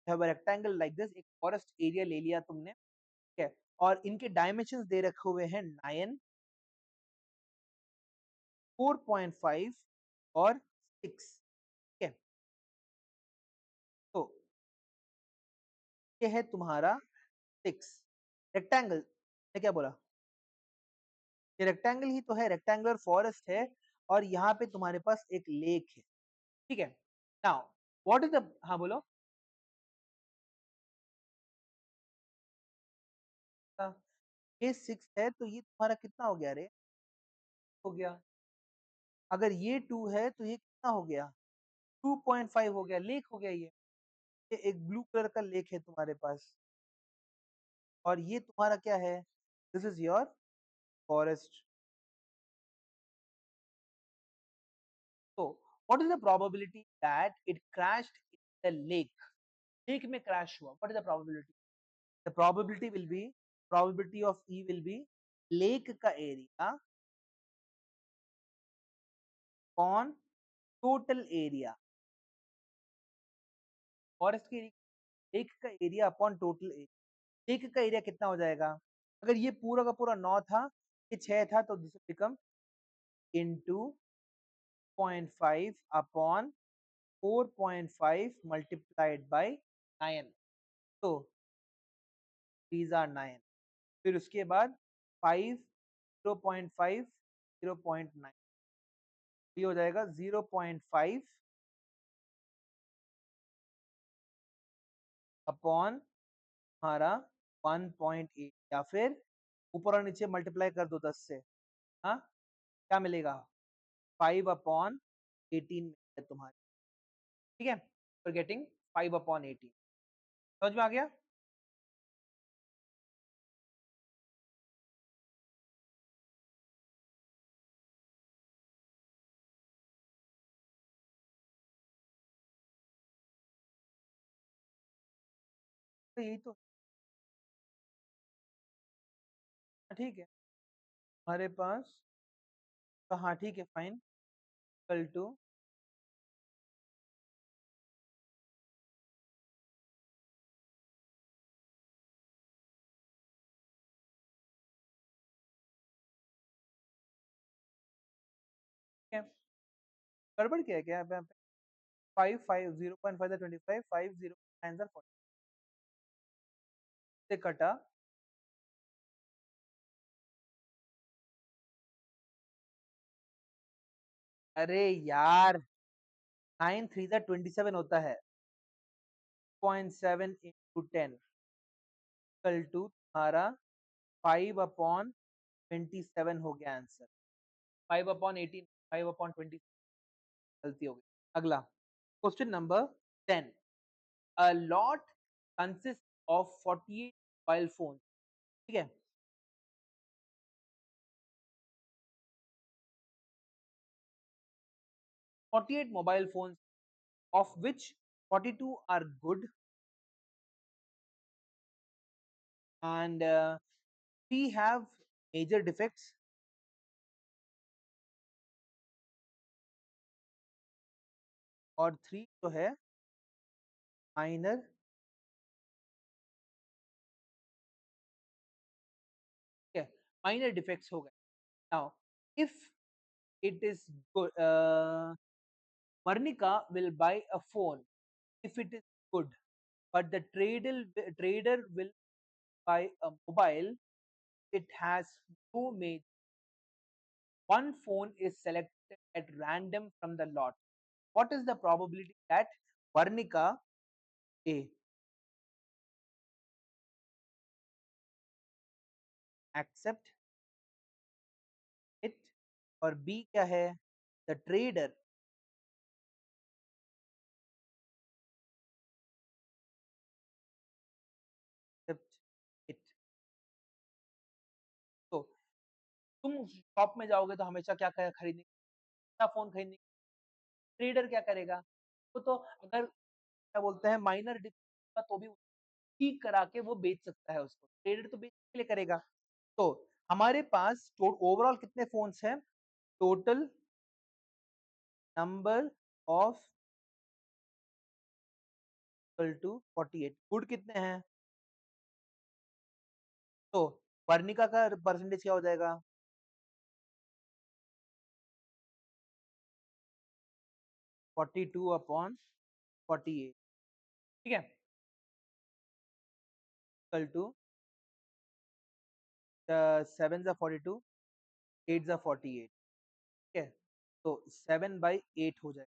have a rectangle like this, एक फॉरेस्ट एरिया ले लिया तुमने। ठीक है, और इनके डायमेंशंस दे रखे हुए हैं 9 4.5 और 6। ठीक है, तो ये है तुम्हारा 6 रेक्टेंगल। मैं क्या बोला? ये रेक्टेंगल ही तो है, रेक्टेंगुलर फॉरेस्ट है और यहाँ पे तुम्हारे पास एक लेक है, ठीक है। नाउ व्हाट इज द, हाँ बोलो। ये 6 है तो ये तुम्हारा कितना हो गया रे, हो गया। अगर ये 2 है तो ये कितना हो गया, 2.5 हो गया, लेक हो गया ये एक ब्लू कलर का लेक है तुम्हारे पास और ये तुम्हारा क्या है, दिस इज योर फॉरेस्ट। तो what is the probability that it crashed in the lake, lake में क्रैश हुआ, what is the probability, the probability will be, probability of E will be lake का area on total area, forest के lake का area upon total area. Lake का area कितना हो जाएगा, अगर ये पूरा का पूरा 9 था, ये 6 था, तो this become into 0.5 upon 4.5 multiplied by 9, तो these are 9, फिर उसके बाद 5, 0.5, 0.9, ये हो जाएगा 0.5 अपॉन हमारा 1.8, या फिर ऊपर और नीचे मल्टीप्लाई कर दो 10 से, हाँ क्या मिलेगा, 5 अपॉन 18 है तुम्हारे, ठीक है, फॉर गेटिंग 5 अपॉन 18, समझ में आ गया। तो यही तो, ठीक है हमारे पास, तो हाँ ठीक है फाइन, इक्वल टू गड़बड़ क्या है क्या यहाँ पे, 5 5 0.5 था 25, 5 0 9 था 40 से कटा, अरे यार 9 3 था 27 होता है, 0.7 इंटू 10 इक्वल टू तुम्हारा 5 अपॉन 27 हो गया आंसर, 5 अपॉन 18, 5 अपॉन 20, गलती हो गई। अगला question number 10, a lot consists of 48 mobile phones, ठीक है, 48 mobile phones of which 42 are good and 3 have major defects, और 3 जो है माइनर, ठीक है, माइनर डिफेक्ट्स हो गए। Now if it is good, Varnika will buy a phone if it is good, but the trader will buy a mobile, it has no major, one phone is selected at random from the lot, what is the probability that Varnika A accept it, और B क्या है, the trader accept it। तो तुम shop में जाओगे तो हमेशा क्या खरीदने, क्या फोन खरीदने, ट्रेडर क्या करेगा, तो अगर क्या बोलते हैं माइनर डिफेक्ट तो भी ठीक करा के वो बेच सकता है उसको, ट्रेडर तो बेचने के लिए करेगा। तो हमारे पास ओवरऑल कितने फोन्स हैं, total number of equal to 48, good कितने हैं, तो वर्णिका का परसेंटेज क्या हो जाएगा, 42 अपॉन 48, ठीक है, इक्वल टू 7 42, 8 जा 48, ठीक है, तो 7/8 हो जाएगा,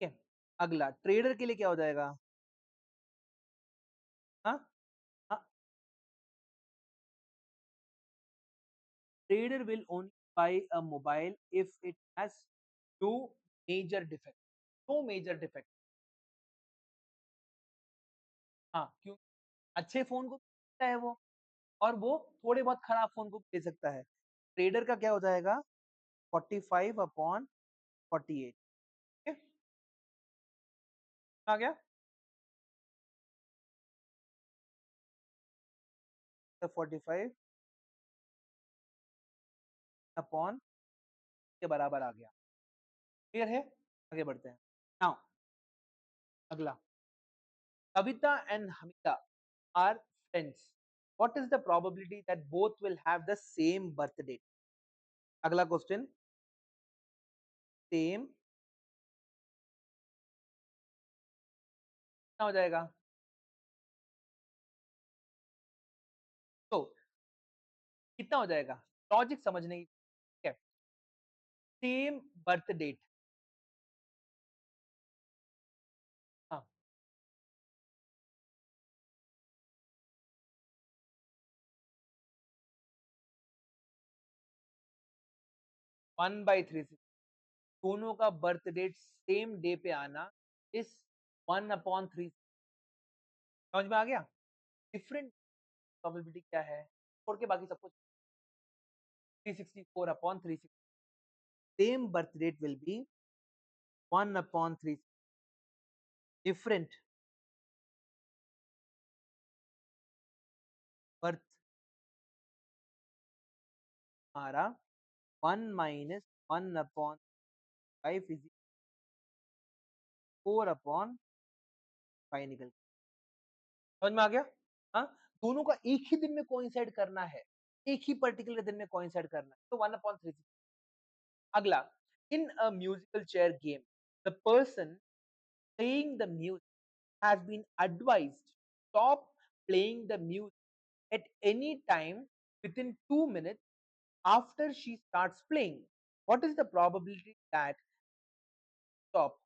ठीक है। अगला ट्रेडर के लिए क्या हो जाएगा? हाँ, हाँ, trader will only buy a mobile if it has no major defect, no major defect। हाँ, क्यों? अच्छे फोन को बेचता है वो, और वो थोड़े बहुत खराब फोन को बेच सकता है। ट्रेडर का क्या हो जाएगा? 45/48, ठीक है, आ गया? तो 45 अपॉन के बराबर आ गया। क्लियर है? आगे बढ़ते हैं। नाउ अगला, कविता and हमिता are friends, what is the probability that both will have the same birth date? अगला क्वेश्चन, सेम कितना हो जाएगा? तो कितना हो जाएगा? लॉजिक समझने की, ठीक है, सेम बर्थ डेट, हाँ, 1/3, दोनों का बर्थ डेट सेम डे पे आना इस 1/3, समझ में आ गया? डिफरेंट प्रोबेबिलिटी क्या है छोड़ के बाकी सब कुछ, 364/360, same birth date will be 1/3, different birth हमारा 1 माइनस 1/5 इज 4/5 निकल, समझ में आ गया? हाँ, दोनों का एक ही दिन में कोइंसाइड करना है, एक ही पर्टिकुलर दिन में कोइंसाइड करना है, तो 1/3। अगला, in a musical chair game the person playing the music has been advised stop playing the music at any time within 2 minutes after she starts playing. What is the probability that stop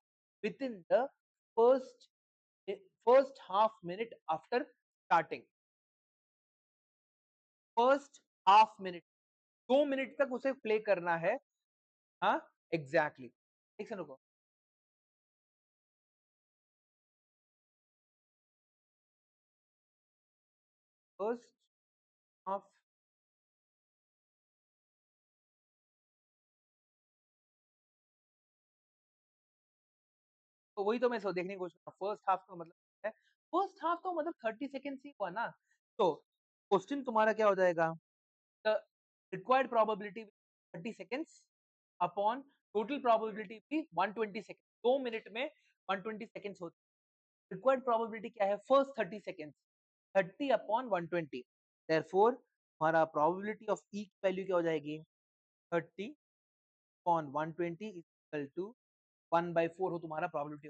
within the first first half minute after starting? First half minute, 2 minute तक उसे play करना है। हाँ, exactly, एक second रुको। First half, तो वही तो मैं सो देखने की कोशिश कर रहा हूँ, फर्स्ट हाफ का मतलब है, फर्स्ट हाफ तो मतलब 30 सेकेंड ही हुआ ना, तो क्वेश्चन तुम्हारा क्या हो जाएगा? The required probability 30 seconds upon total probability भी 120 सेकेंड, 2 मिनट में 120 सेकेंड्स होती है। रिक्वायर्ड प्रोबेबिलिटी क्या है? फर्स्ट 30 सेकेंड्स, 30/120, देयरफॉर हमारा प्रोबेबिलिटी ऑफ ई की वैल्यू क्या हो जाएगी? 30/120 इक्वल टू 1/4 हो तुम्हारा प्रोबेबिलिटी।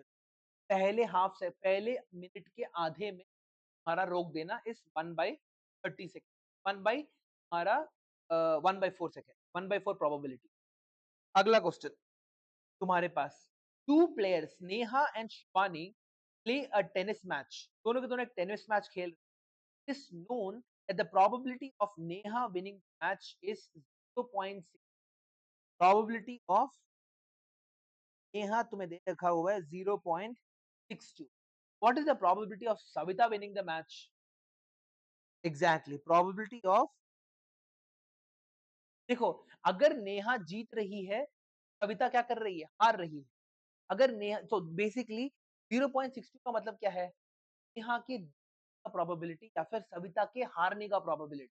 पहले हाफ से पहले मिनट के आधे में हमारा रोक देना इस 1/30 सेकेंड, 1/4 सेकेंड, 1/4 प्रोबेबिलिटी। अगला क्वेश्चन तुम्हारे पास, two players Neha and Shivani play a tennis match, दोनों के दोनों एक टेनिस मैच खेल, is known that the probability of Neha winning match is 0.6, probability of Neha तुम्हें दे रखा हुआ है 0.62, what is the probability of Savita winning the match? Exactly, probability of, देखो, अगर नेहा जीत रही है, कविता क्या कर रही है? हार रही है। अगर नेहा, तो बेसिकली 0.62 का मतलब क्या है? नेहा की प्रोबेबिलिटी या फिर सविता के हारने का प्रोबेबिलिटी।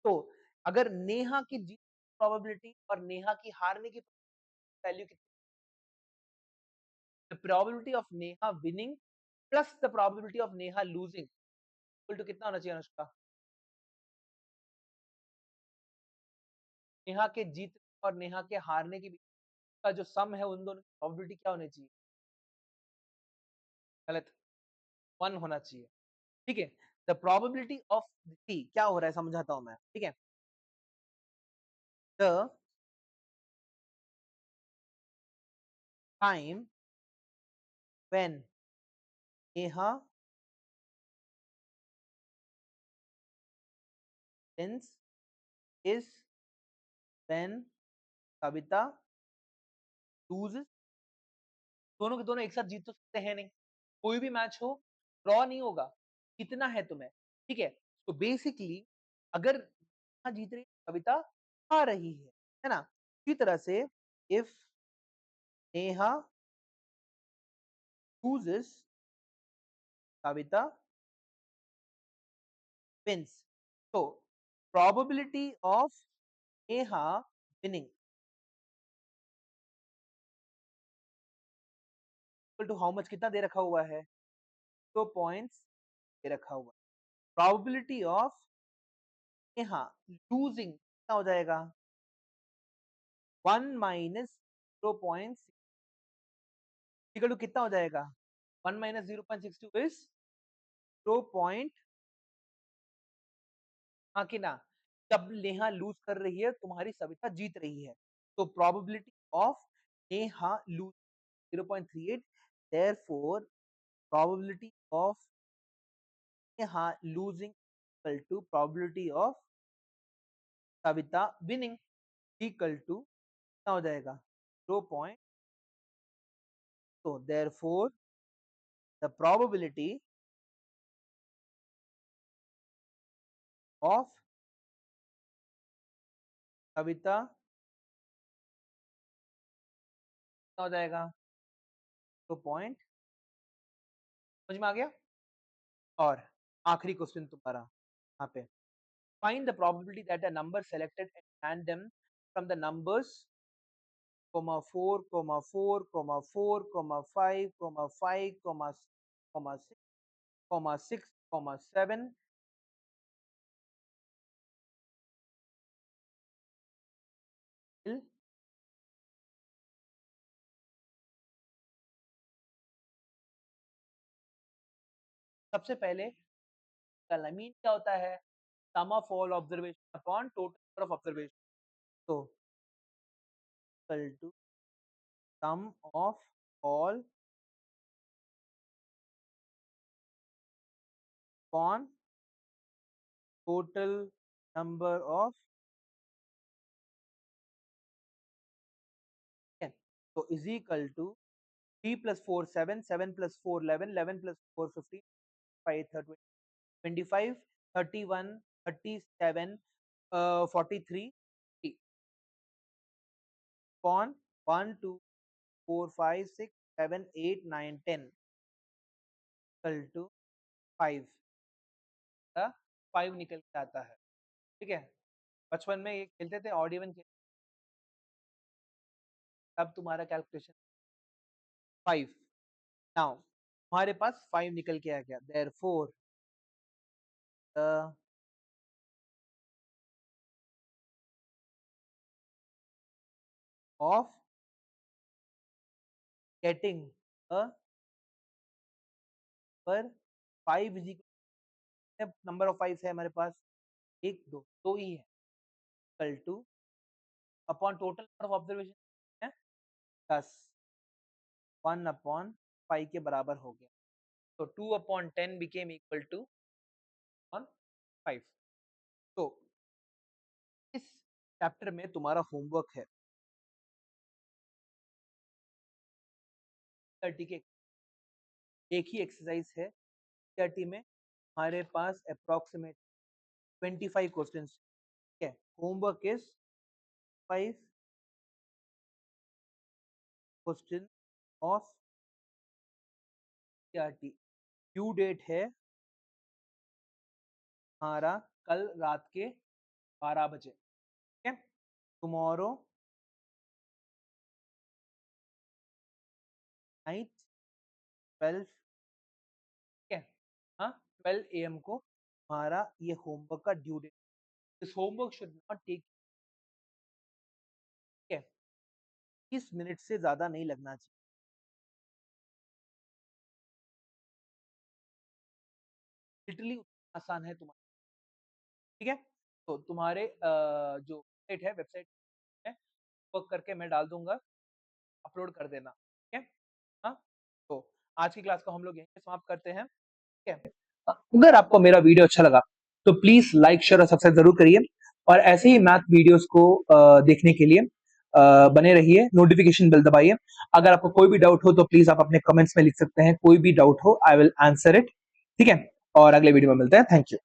तो अगर नेहा की जीत प्रोबेबिलिटी और नेहा की हारने की वैल्यू कितनी, the probability of Neha winning plus the probability of Neha losing equal to कितना होना चाहिए अनुष्का? नेहा के जीतने और नेहा के हारने के बीच का जो सम है, उन दोनों की प्रोबेबिलिटी क्या होनी चाहिए? गलत, 1 होना चाहिए, ठीक है। द प्रोबेबिलिटी ऑफ सी क्या हो रहा है समझाता हूं मैं, ठीक है। the time when Neha wins is when Kavita loses। दोनों के दोनों एक साथ जीत तो सकते हैं नहीं, कोई भी मैच हो ड्रॉ नहीं होगा, जीतना है तुम्हें, ठीक है। तो बेसिकली अगर नेहा जीत रही है, कविता हार रही है ना। इसी तरह से if Neha loses, Kavita wins। तो probability of Neha winning equal to how much, कितना दे रखा हुआ है, तो पॉइंट्स दे रखा हुआ है। probability of नेहा losing कितना हो जाएगा, 1 माइनस 0.6 इक्वल टू कितना हो जाएगा, 1 माइनस 0.62 इज 0. हाँ कि ना, जब नेहा लूज कर रही है तुम्हारी सविता जीत रही है, तो probability of Neha lose 0.38, therefore probability of Neha losing equal to probability of Savita winning equal to कितना हो जाएगा 0. तो therefore the probability of कविता कितना हो जाएगा 0. समझ में आ गया। और आखिरी क्वेश्चन तुम्हारा यहाँ पे, find the probability that a number selected at random from the numbers 4, 4, 4, 5, 5, 6, 6, 7 will सबसे पहले मीन क्या होता है, sum of all observation upon total number of observation, तो equal to sum of all upon total number of, तो is equal to 3 plus 4 7, 7 plus 4 11, 11 plus 4 15, 5 30, 25, 31, 37, 43 upon 1 2 4 5 6 7 8 9 10 equal to 5, 5 निकल के आता है, ठीक है। बचपन में ये खेलते थे ऑड इवन, तब तुम्हारा कैलकुलेशन 5। नाउ हमारे पास 5 निकल के आ गया, देयरफॉर द ऑफ गेटिंग अ पर 5 इज इक्वल, नंबर ऑफ 5 है हमारे पास 1 2 2 ही है, equal two upon total number of observation है 10, 1 अपॉन 5 के बराबर हो गया, तो 2 अपॉन 10 बिकेम इक्वल टू 5। तो इस चैप्टर में तुम्हारा होमवर्क है 30 के एक ही एक्सरसाइज है, 30 में हमारे पास अप्रोक्सीमेट 25 क्वेश्चंस, ठीक है। Homework is 5 question of 30। Due date है हमारा कल रात के 12 बजे, ठीक है। टुमारो 9th 12, ठीक है, हाँ 12 AM को हमारा ये होमवर्क का due date. This homework should not take, ठीक है, 30 मिनट से ज्यादा नहीं लगना चाहिए, लिटरली आसान है तुम्हारा, ठीक है। तो तुम्हारे जो वेबसाइट है, वेबसाइट वर्क करके मैं डाल दूंगा, अपलोड कर देना, ठीक है। हाँ, तो आज की क्लास को हम लोग यहीं पे समाप्त करते हैं, ठीक है। अगर आपको मेरा वीडियो अच्छा लगा तो प्लीज लाइक शेयर और सब्सक्राइब जरूर करिए, और ऐसे ही मैथ वीडियोस को देखने के लिए बने रहिए, नोटिफिकेशन बेल दबाइए। अगर आपको कोई भी डाउट हो तो प्लीज आप अपने कमेंट्स में लिख सकते हैं, कोई भी डाउट हो आई विल आंसर इट, ठीक है। और अगले वीडियो में मिलते हैं, थैंक यू।